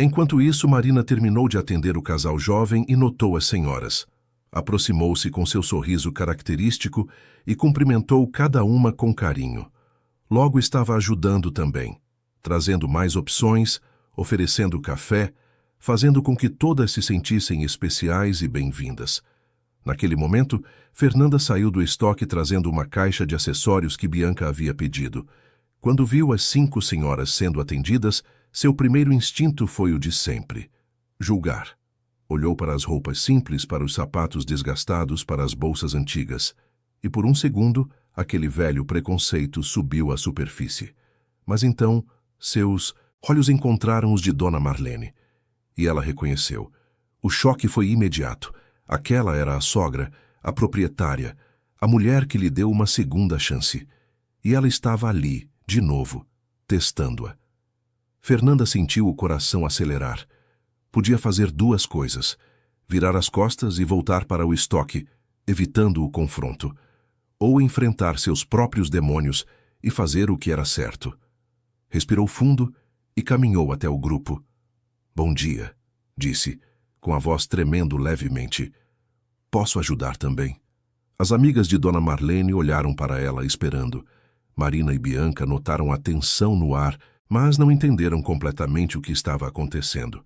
Enquanto isso, Marina terminou de atender o casal jovem e notou as senhoras. Aproximou-se com seu sorriso característico e cumprimentou cada uma com carinho. Logo estava ajudando também, trazendo mais opções, oferecendo café, fazendo com que todas se sentissem especiais e bem-vindas. Naquele momento, Fernanda saiu do estoque trazendo uma caixa de acessórios que Bianca havia pedido. Quando viu as 5 senhoras sendo atendidas, seu primeiro instinto foi o de sempre: julgar. Olhou para as roupas simples, para os sapatos desgastados, para as bolsas antigas. E por um segundo, aquele velho preconceito subiu à superfície. Mas então, seus olhos encontraram os de Dona Marlene. E ela reconheceu. O choque foi imediato. Aquela era a sogra, a proprietária, a mulher que lhe deu uma segunda chance. E ela estava ali, de novo, testando-a. Fernanda sentiu o coração acelerar. Podia fazer 2 coisas: virar as costas e voltar para o estoque, evitando o confronto, ou enfrentar seus próprios demônios e fazer o que era certo. Respirou fundo e caminhou até o grupo. "Bom dia", disse, com a voz tremendo levemente. "Posso ajudar também?" As amigas de Dona Marlene olharam para ela, esperando. Marina e Bianca notaram a tensão no ar, mas não entenderam completamente o que estava acontecendo.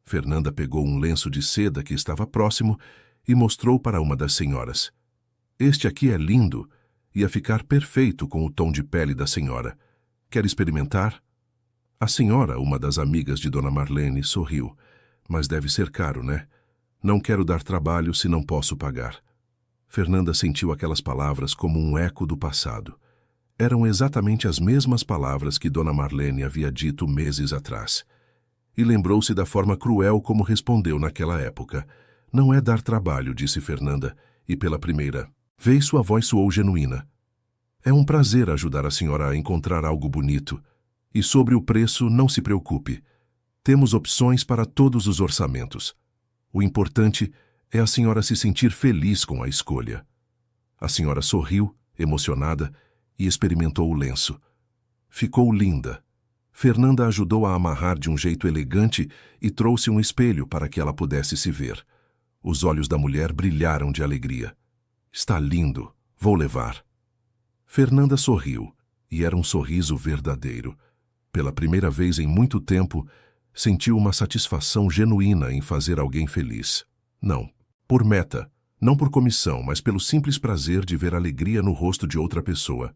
Fernanda pegou um lenço de seda que estava próximo e mostrou para uma das senhoras. "Este aqui é lindo, ia ficar perfeito com o tom de pele da senhora. Quer experimentar?" A senhora, uma das amigas de Dona Marlene, sorriu. "Mas deve ser caro, né? Não quero dar trabalho se não posso pagar." Fernanda sentiu aquelas palavras como um eco do passado. Eram exatamente as mesmas palavras que Dona Marlene havia dito meses atrás. E lembrou-se da forma cruel como respondeu naquela época. "Não é dar trabalho", disse Fernanda, e pela primeira vez sua voz soou genuína. "É um prazer ajudar a senhora a encontrar algo bonito. E sobre o preço, não se preocupe. Temos opções para todos os orçamentos. O importante é a senhora se sentir feliz com a escolha." A senhora sorriu, emocionada, e experimentou o lenço. Ficou linda. Fernanda ajudou a amarrar de um jeito elegante e trouxe um espelho para que ela pudesse se ver. Os olhos da mulher brilharam de alegria. "Está lindo. Vou levar." Fernanda sorriu, e era um sorriso verdadeiro. Pela primeira vez em muito tempo, sentiu uma satisfação genuína em fazer alguém feliz. Não por meta, não por comissão, mas pelo simples prazer de ver alegria no rosto de outra pessoa.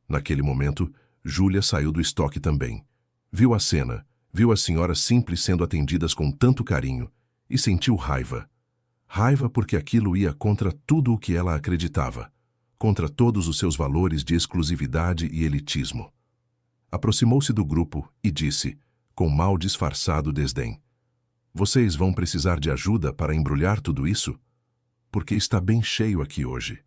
Naquele momento, Júlia saiu do estoque também. Viu a cena, viu as senhoras simples sendo atendidas com tanto carinho, e sentiu raiva. Raiva porque aquilo ia contra tudo o que ela acreditava, contra todos os seus valores de exclusividade e elitismo. Aproximou-se do grupo e disse, com mal disfarçado desdém: "Vocês vão precisar de ajuda para embrulhar tudo isso? Porque está bem cheio aqui hoje."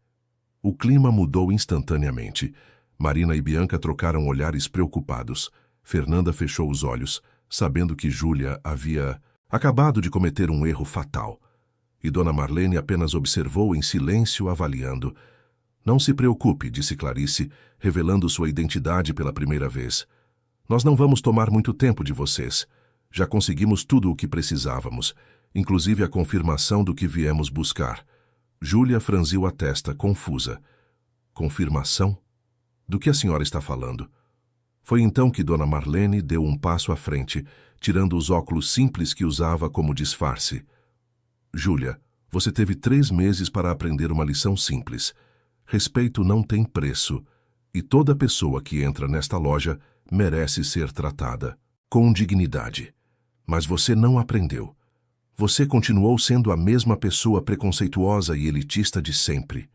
O clima mudou instantaneamente. Marina e Bianca trocaram olhares preocupados. Fernanda fechou os olhos, sabendo que Júlia havia acabado de cometer um erro fatal. E Dona Marlene apenas observou em silêncio, avaliando. "Não se preocupe", disse Clarice, revelando sua identidade pela primeira vez. "Nós não vamos tomar muito tempo de vocês. Já conseguimos tudo o que precisávamos, inclusive a confirmação do que viemos buscar." Júlia franziu a testa, confusa. "Confirmação? Do que a senhora está falando?" Foi então que Dona Marlene deu um passo à frente, tirando os óculos simples que usava como disfarce. "Júlia, você teve 3 meses para aprender uma lição simples. Respeito não tem preço, e toda pessoa que entra nesta loja merece ser tratada com dignidade. Mas você não aprendeu. Você continuou sendo a mesma pessoa preconceituosa e elitista de sempre."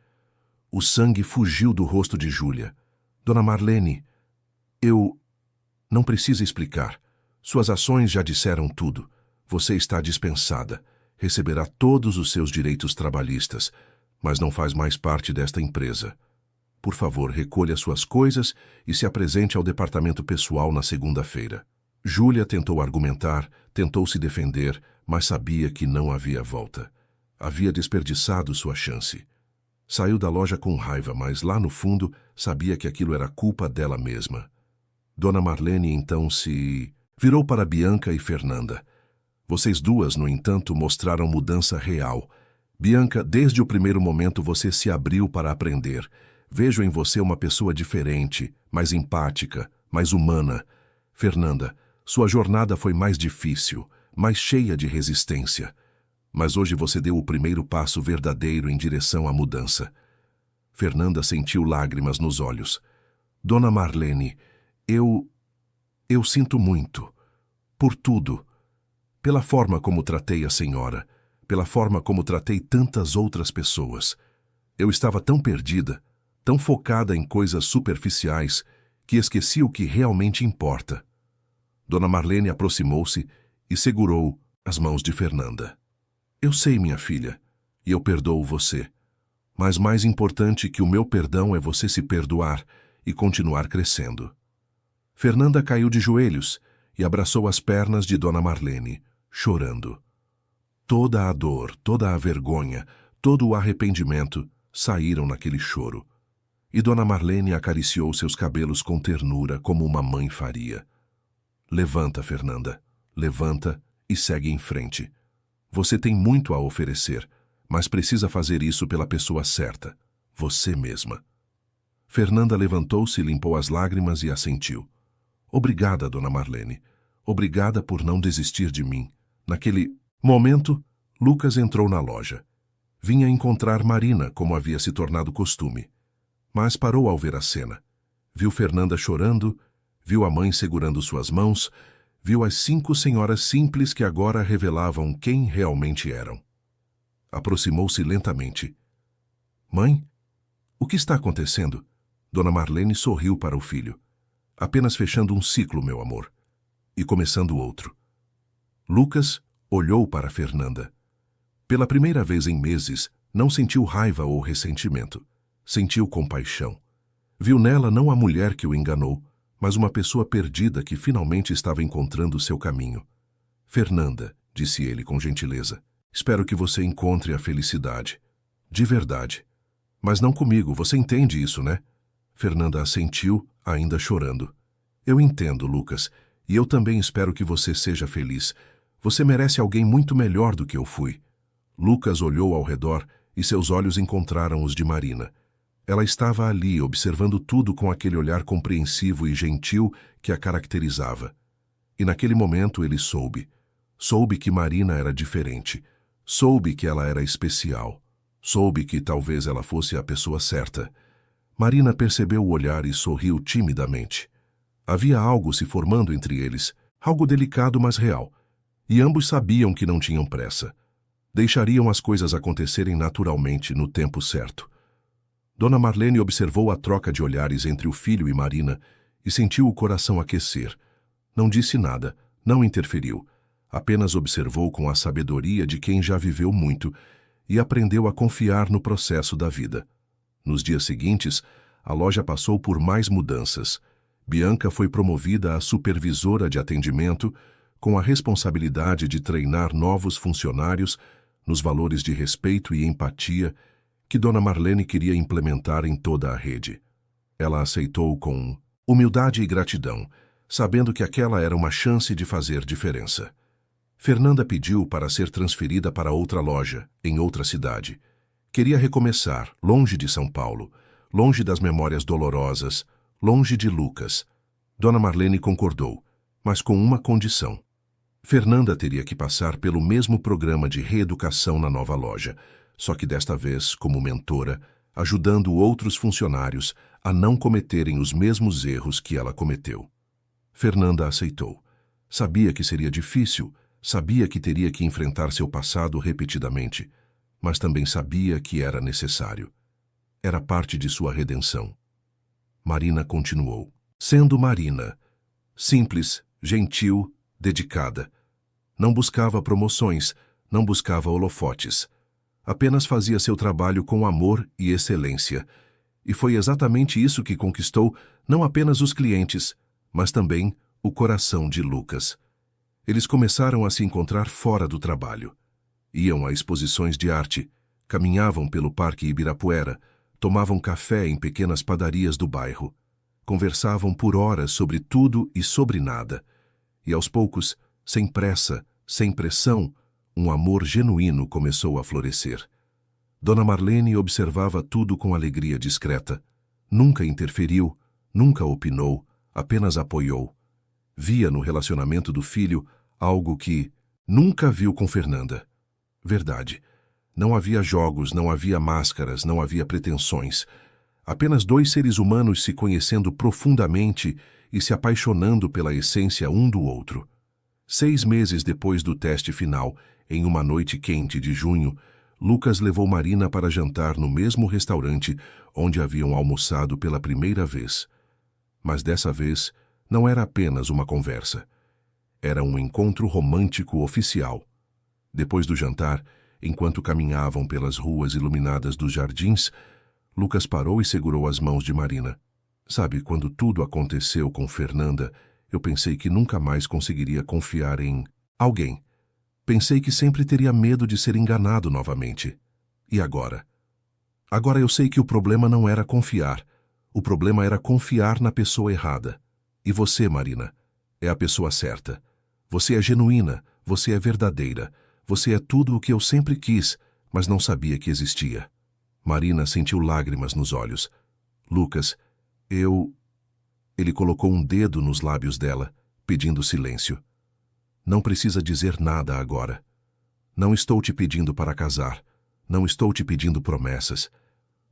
O sangue fugiu do rosto de Júlia. "Dona Marlene, eu... Não precisa explicar. Suas ações já disseram tudo. Você está dispensada. Receberá todos os seus direitos trabalhistas, mas não faz mais parte desta empresa. Por favor, recolha suas coisas e se apresente ao departamento pessoal na segunda-feira." Júlia tentou argumentar, tentou se defender, mas sabia que não havia volta. Havia desperdiçado sua chance. Saiu da loja com raiva, mas lá no fundo sabia que aquilo era culpa dela mesma. Dona Marlene então se virou para Bianca e Fernanda. Vocês duas, no entanto, mostraram mudança real. Bianca, desde o primeiro momento você se abriu para aprender. Vejo em você uma pessoa diferente, mais empática, mais humana. Fernanda, sua jornada foi mais difícil, mais cheia de resistência. Mas hoje você deu o primeiro passo verdadeiro em direção à mudança. Fernanda sentiu lágrimas nos olhos. Dona Marlene, eu sinto muito. Por tudo. Pela forma como tratei a senhora. Pela forma como tratei tantas outras pessoas. Eu estava tão perdida, tão focada em coisas superficiais, que esqueci o que realmente importa. Dona Marlene aproximou-se e segurou as mãos de Fernanda. Eu sei, minha filha, e eu perdoo você. Mas mais importante que o meu perdão é você se perdoar e continuar crescendo. Fernanda caiu de joelhos e abraçou as pernas de Dona Marlene, chorando. Toda a dor, toda a vergonha, todo o arrependimento saíram naquele choro. E Dona Marlene acariciou seus cabelos com ternura, como uma mãe faria. Levanta, Fernanda, levanta e segue em frente. Você tem muito a oferecer, mas precisa fazer isso pela pessoa certa, você mesma. Fernanda levantou-se, limpou as lágrimas e assentiu. Obrigada, Dona Marlene. Obrigada por não desistir de mim. Naquele momento, Lucas entrou na loja. Vinha encontrar Marina, como havia se tornado costume. Mas parou ao ver a cena. Viu Fernanda chorando, viu a mãe segurando suas mãos, viu as 5 senhoras simples que agora revelavam quem realmente eram. Aproximou-se lentamente. Mãe, o que está acontecendo? Dona Marlene sorriu para o filho. Apenas fechando um ciclo, meu amor. E começando outro. Lucas olhou para Fernanda. Pela primeira vez em meses, não sentiu raiva ou ressentimento. Sentiu compaixão. Viu nela não a mulher que o enganou, mas uma pessoa perdida que finalmente estava encontrando seu caminho. Fernanda, disse ele com gentileza, espero que você encontre a felicidade. De verdade. Mas não comigo, você entende isso, né? Fernanda assentiu, ainda chorando. Eu entendo, Lucas, e eu também espero que você seja feliz. Você merece alguém muito melhor do que eu fui. Lucas olhou ao redor e seus olhos encontraram os de Marina. Ela estava ali, observando tudo com aquele olhar compreensivo e gentil que a caracterizava. E naquele momento ele soube. Soube que Marina era diferente. Soube que ela era especial. Soube que talvez ela fosse a pessoa certa. Marina percebeu o olhar e sorriu timidamente. Havia algo se formando entre eles, algo delicado mas real. E ambos sabiam que não tinham pressa. Deixariam as coisas acontecerem naturalmente no tempo certo. Dona Marlene observou a troca de olhares entre o filho e Marina e sentiu o coração aquecer. Não disse nada, não interferiu. Apenas observou com a sabedoria de quem já viveu muito e aprendeu a confiar no processo da vida. Nos dias seguintes, a loja passou por mais mudanças. Bianca foi promovida a supervisora de atendimento, com a responsabilidade de treinar novos funcionários nos valores de respeito e empatia que Dona Marlene queria implementar em toda a rede. Ela aceitou com humildade e gratidão, sabendo que aquela era uma chance de fazer diferença. Fernanda pediu para ser transferida para outra loja, em outra cidade. Queria recomeçar, longe de São Paulo, longe das memórias dolorosas, longe de Lucas. Dona Marlene concordou, mas com uma condição. Fernanda teria que passar pelo mesmo programa de reeducação na nova loja, só que desta vez como mentora, ajudando outros funcionários a não cometerem os mesmos erros que ela cometeu. Fernanda aceitou. Sabia que seria difícil, sabia que teria que enfrentar seu passado repetidamente, mas também sabia que era necessário. Era parte de sua redenção. Marina continuou. Sendo Marina, simples, gentil, dedicada. Não buscava promoções, não buscava holofotes. Apenas fazia seu trabalho com amor e excelência. E foi exatamente isso que conquistou não apenas os clientes, mas também o coração de Lucas. Eles começaram a se encontrar fora do trabalho. Iam a exposições de arte, caminhavam pelo Parque Ibirapuera, tomavam café em pequenas padarias do bairro, conversavam por horas sobre tudo e sobre nada, e aos poucos, sem pressa, sem pressão, um amor genuíno começou a florescer. Dona Marlene observava tudo com alegria discreta. Nunca interferiu, nunca opinou, apenas apoiou. Via no relacionamento do filho algo que nunca viu com Fernanda. Verdade. Não havia jogos, não havia máscaras, não havia pretensões. Apenas dois seres humanos se conhecendo profundamente e se apaixonando pela essência um do outro. 6 meses depois do teste final, em uma noite quente de junho, Lucas levou Marina para jantar no mesmo restaurante onde haviam almoçado pela primeira vez. Mas dessa vez não era apenas uma conversa. Era um encontro romântico oficial. Depois do jantar, enquanto caminhavam pelas ruas iluminadas dos jardins, Lucas parou e segurou as mãos de Marina. Sabe, quando tudo aconteceu com Fernanda, eu pensei que nunca mais conseguiria confiar em alguém. Pensei que sempre teria medo de ser enganado novamente. E agora? Agora eu sei que o problema não era confiar. O problema era confiar na pessoa errada. E você, Marina, é a pessoa certa. Você é genuína, você é verdadeira. Você é tudo o que eu sempre quis, mas não sabia que existia. Marina sentiu lágrimas nos olhos. Lucas, Ele colocou um dedo nos lábios dela, pedindo silêncio. Não precisa dizer nada agora. Não estou te pedindo para casar. Não estou te pedindo promessas.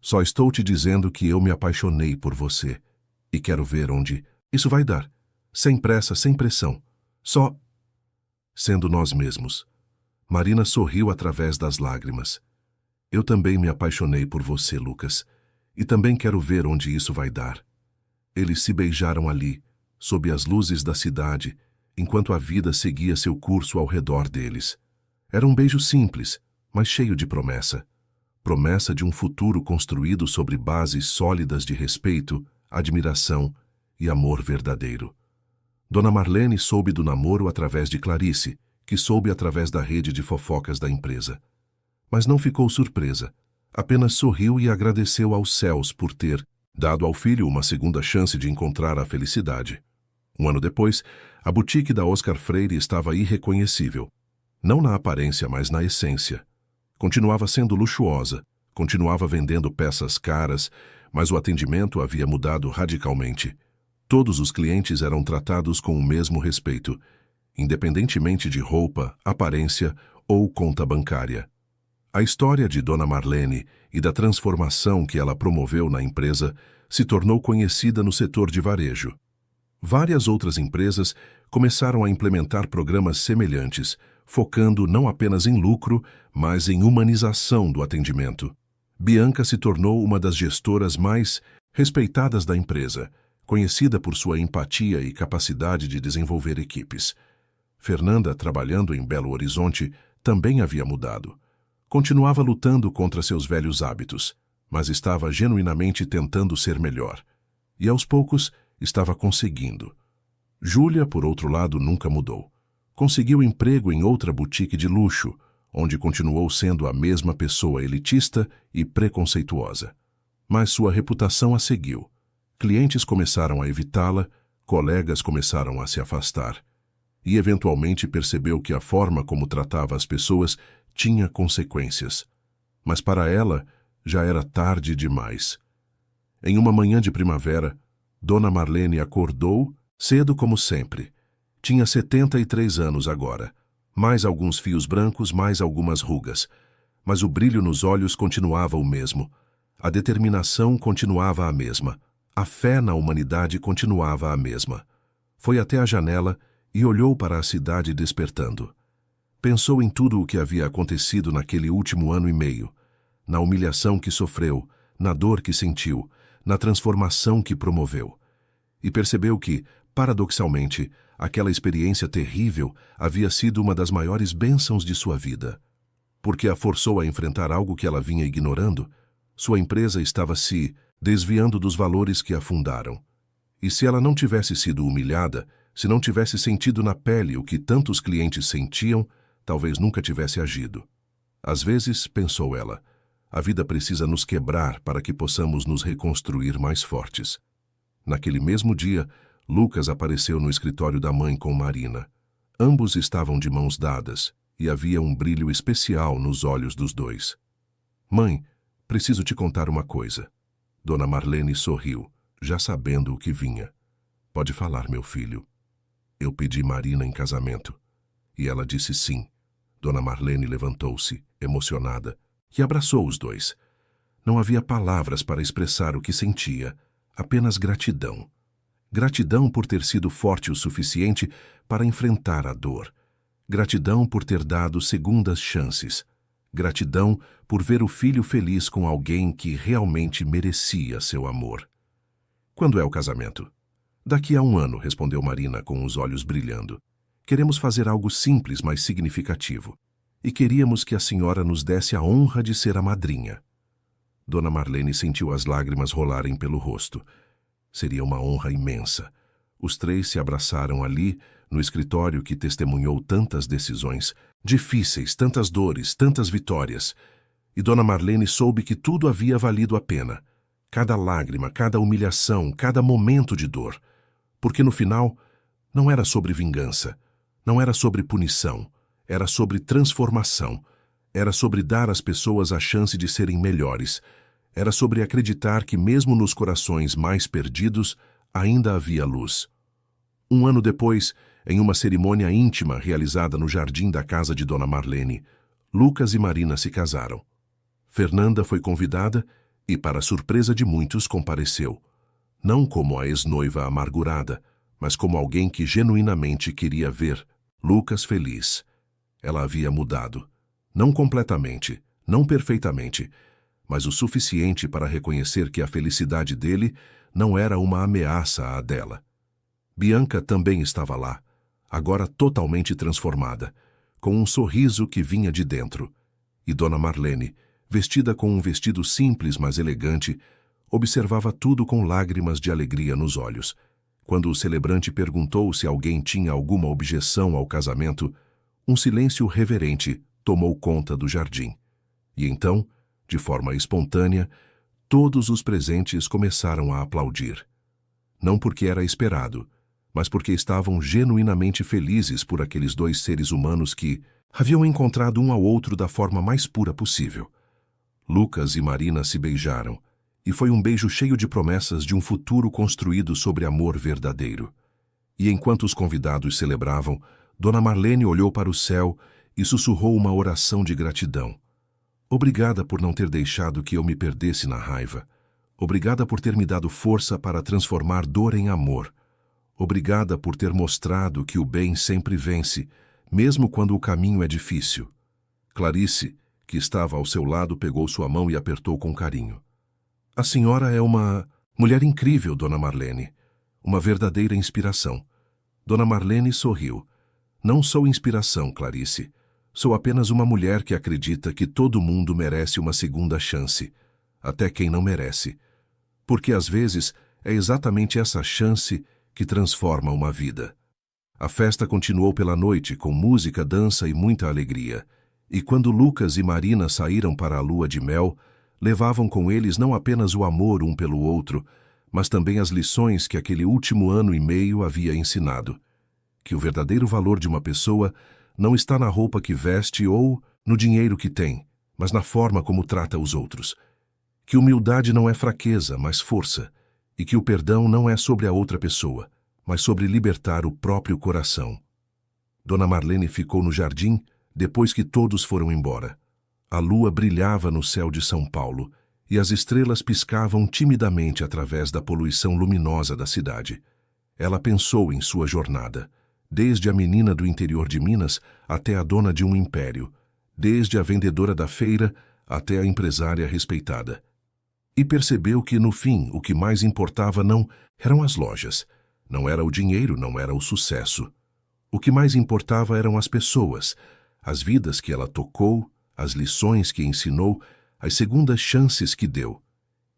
Só estou te dizendo que eu me apaixonei por você. E quero ver onde isso vai dar. Sem pressa, sem pressão. Só sendo nós mesmos. Marina sorriu através das lágrimas. Eu também me apaixonei por você, Lucas. E também quero ver onde isso vai dar. Eles se beijaram ali, sob as luzes da cidade, enquanto a vida seguia seu curso ao redor deles. Era um beijo simples, mas cheio de promessa. Promessa de um futuro construído sobre bases sólidas de respeito, admiração e amor verdadeiro. Dona Marlene soube do namoro através de Clarice, que soube através da rede de fofocas da empresa. Mas não ficou surpresa. Apenas sorriu e agradeceu aos céus por ter dado ao filho uma segunda chance de encontrar a felicidade. Um ano depois, a boutique da Oscar Freire estava irreconhecível. Não na aparência, mas na essência. Continuava sendo luxuosa, continuava vendendo peças caras, mas o atendimento havia mudado radicalmente. Todos os clientes eram tratados com o mesmo respeito, independentemente de roupa, aparência ou conta bancária. A história de Dona Marlene e da transformação que ela promoveu na empresa se tornou conhecida no setor de varejo. Várias outras empresas começaram a implementar programas semelhantes, focando não apenas em lucro, mas em humanização do atendimento. Bianca se tornou uma das gestoras mais respeitadas da empresa, conhecida por sua empatia e capacidade de desenvolver equipes. Fernanda, trabalhando em Belo Horizonte, também havia mudado. Continuava lutando contra seus velhos hábitos, mas estava genuinamente tentando ser melhor. E aos poucos, estava conseguindo. Júlia, por outro lado, nunca mudou. Conseguiu emprego em outra boutique de luxo, onde continuou sendo a mesma pessoa elitista e preconceituosa. Mas sua reputação a seguiu. Clientes começaram a evitá-la, colegas começaram a se afastar. E eventualmente percebeu que a forma como tratava as pessoas tinha consequências. Mas para ela, já era tarde demais. Em uma manhã de primavera, Dona Marlene acordou cedo como sempre. Tinha 73 anos agora. Mais alguns fios brancos, mais algumas rugas. Mas o brilho nos olhos continuava o mesmo. A determinação continuava a mesma. A fé na humanidade continuava a mesma. Foi até a janela e olhou para a cidade despertando. Pensou em tudo o que havia acontecido naquele último ano e meio, na humilhação que sofreu, na dor que sentiu, na transformação que promoveu. E percebeu que, paradoxalmente, aquela experiência terrível havia sido uma das maiores bênçãos de sua vida. Porque a forçou a enfrentar algo que ela vinha ignorando, sua empresa estava se desviando dos valores que a fundaram. E se ela não tivesse sido humilhada, se não tivesse sentido na pele o que tantos clientes sentiam, talvez nunca tivesse agido. Às vezes, pensou ela, a vida precisa nos quebrar para que possamos nos reconstruir mais fortes. Naquele mesmo dia, Lucas apareceu no escritório da mãe com Marina. Ambos estavam de mãos dadas, e havia um brilho especial nos olhos dos dois. Mãe, preciso te contar uma coisa. Dona Marlene sorriu, já sabendo o que vinha. Pode falar, meu filho. Eu pedi Marina em casamento. E ela disse sim. Dona Marlene levantou-se, emocionada, e abraçou os dois. Não havia palavras para expressar o que sentia, apenas gratidão. Gratidão por ter sido forte o suficiente para enfrentar a dor. Gratidão por ter dado segundas chances. Gratidão por ver o filho feliz com alguém que realmente merecia seu amor. Quando é o casamento? Daqui a 1 ano, respondeu Marina com os olhos brilhando. Queremos fazer algo simples, mas significativo. E queríamos que a senhora nos desse a honra de ser a madrinha. Dona Marlene sentiu as lágrimas rolarem pelo rosto. Seria uma honra imensa. Os 3 se abraçaram ali, no escritório que testemunhou tantas decisões, difíceis, tantas dores, tantas vitórias. E Dona Marlene soube que tudo havia valido a pena. Cada lágrima, cada humilhação, cada momento de dor. Porque no final, não era sobre vingança, não era sobre punição, era sobre transformação, era sobre dar às pessoas a chance de serem melhores, era sobre acreditar que mesmo nos corações mais perdidos, ainda havia luz. 1 ano depois, em uma cerimônia íntima realizada no jardim da casa de Dona Marlene, Lucas e Marina se casaram. Fernanda foi convidada e, para surpresa de muitos, compareceu. Não como a ex-noiva amargurada, mas como alguém que genuinamente queria ver Lucas feliz. Ela havia mudado. Não completamente, não perfeitamente, mas o suficiente para reconhecer que a felicidade dele não era uma ameaça à dela. Bianca também estava lá, agora totalmente transformada, com um sorriso que vinha de dentro. E Dona Marlene, vestida com um vestido simples mas elegante, observava tudo com lágrimas de alegria nos olhos. Quando o celebrante perguntou se alguém tinha alguma objeção ao casamento, um silêncio reverente tomou conta do jardim. E então, de forma espontânea, todos os presentes começaram a aplaudir. Não porque era esperado, mas porque estavam genuinamente felizes por aqueles 2 seres humanos que haviam encontrado um ao outro da forma mais pura possível. Lucas e Marina se beijaram, e foi um beijo cheio de promessas de um futuro construído sobre amor verdadeiro. E enquanto os convidados celebravam, Dona Marlene olhou para o céu e sussurrou uma oração de gratidão. Obrigada por não ter deixado que eu me perdesse na raiva. Obrigada por ter me dado força para transformar dor em amor. Obrigada por ter mostrado que o bem sempre vence, mesmo quando o caminho é difícil. Clarice, que estava ao seu lado, pegou sua mão e apertou com carinho. A senhora é uma mulher incrível, Dona Marlene. Uma verdadeira inspiração. Dona Marlene sorriu. Não sou inspiração, Clarice. Sou apenas uma mulher que acredita que todo mundo merece uma segunda chance, até quem não merece. Porque às vezes é exatamente essa chance que transforma uma vida. A festa continuou pela noite, com música, dança e muita alegria. E quando Lucas e Marina saíram para a lua de mel, levavam com eles não apenas o amor um pelo outro, mas também as lições que aquele último 1 ano e meio havia ensinado. Que o verdadeiro valor de uma pessoa não está na roupa que veste ou no dinheiro que tem, mas na forma como trata os outros. Que humildade não é fraqueza, mas força, e que o perdão não é sobre a outra pessoa, mas sobre libertar o próprio coração. Dona Marlene ficou no jardim depois que todos foram embora. A lua brilhava no céu de São Paulo e as estrelas piscavam timidamente através da poluição luminosa da cidade. Ela pensou em sua jornada, desde a menina do interior de Minas até a dona de um império, desde a vendedora da feira até a empresária respeitada. E percebeu que, no fim, o que mais importava não eram as lojas, não era o dinheiro, não era o sucesso. O que mais importava eram as pessoas, as vidas que ela tocou, as lições que ensinou, as segundas chances que deu.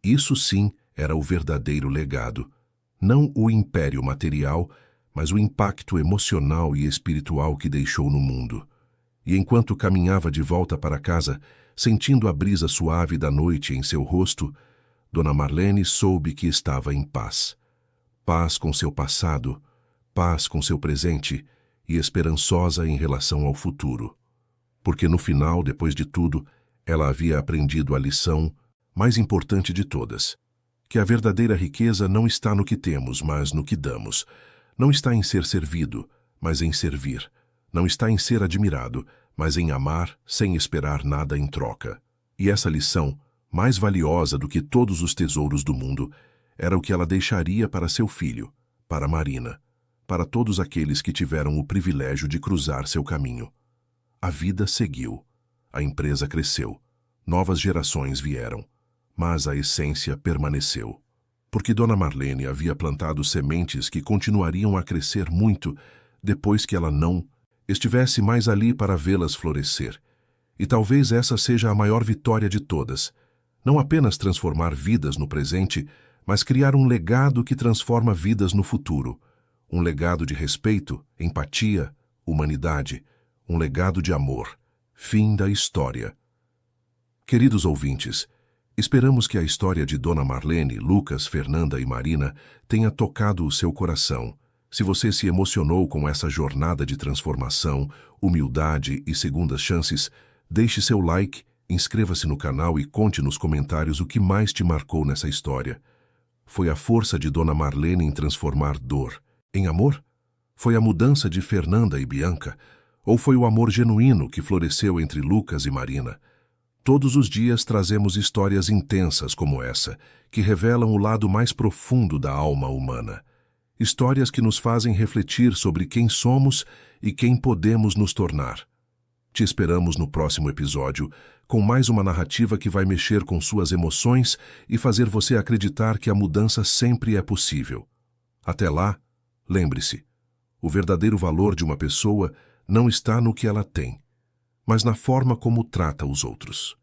Isso sim era o verdadeiro legado. Não o império material, mas o impacto emocional e espiritual que deixou no mundo. E enquanto caminhava de volta para casa, sentindo a brisa suave da noite em seu rosto, Dona Marlene soube que estava em paz. Paz com seu passado, paz com seu presente e esperançosa em relação ao futuro. Porque no final, depois de tudo, ela havia aprendido a lição mais importante de todas, que a verdadeira riqueza não está no que temos, mas no que damos. Não está em ser servido, mas em servir. Não está em ser admirado, mas em amar sem esperar nada em troca. E essa lição, mais valiosa do que todos os tesouros do mundo, era o que ela deixaria para seu filho, para Marina, para todos aqueles que tiveram o privilégio de cruzar seu caminho. A vida seguiu, a empresa cresceu, novas gerações vieram, mas a essência permaneceu. Porque Dona Marlene havia plantado sementes que continuariam a crescer muito depois que ela não estivesse mais ali para vê-las florescer. E talvez essa seja a maior vitória de todas. Não apenas transformar vidas no presente, mas criar um legado que transforma vidas no futuro. Um legado de respeito, empatia, humanidade. Um legado de amor. Fim da história. Queridos ouvintes, esperamos que a história de Dona Marlene, Lucas, Fernanda e Marina tenha tocado o seu coração. Se você se emocionou com essa jornada de transformação, humildade e segundas chances, deixe seu like, inscreva-se no canal e conte nos comentários o que mais te marcou nessa história. Foi a força de Dona Marlene em transformar dor em amor? Foi a mudança de Fernanda e Bianca? Ou foi o amor genuíno que floresceu entre Lucas e Marina? Todos os dias trazemos histórias intensas como essa, que revelam o lado mais profundo da alma humana. Histórias que nos fazem refletir sobre quem somos e quem podemos nos tornar. Te esperamos no próximo episódio, com mais uma narrativa que vai mexer com suas emoções e fazer você acreditar que a mudança sempre é possível. Até lá, lembre-se, o verdadeiro valor de uma pessoa não está no que ela tem, mas na forma como trata os outros.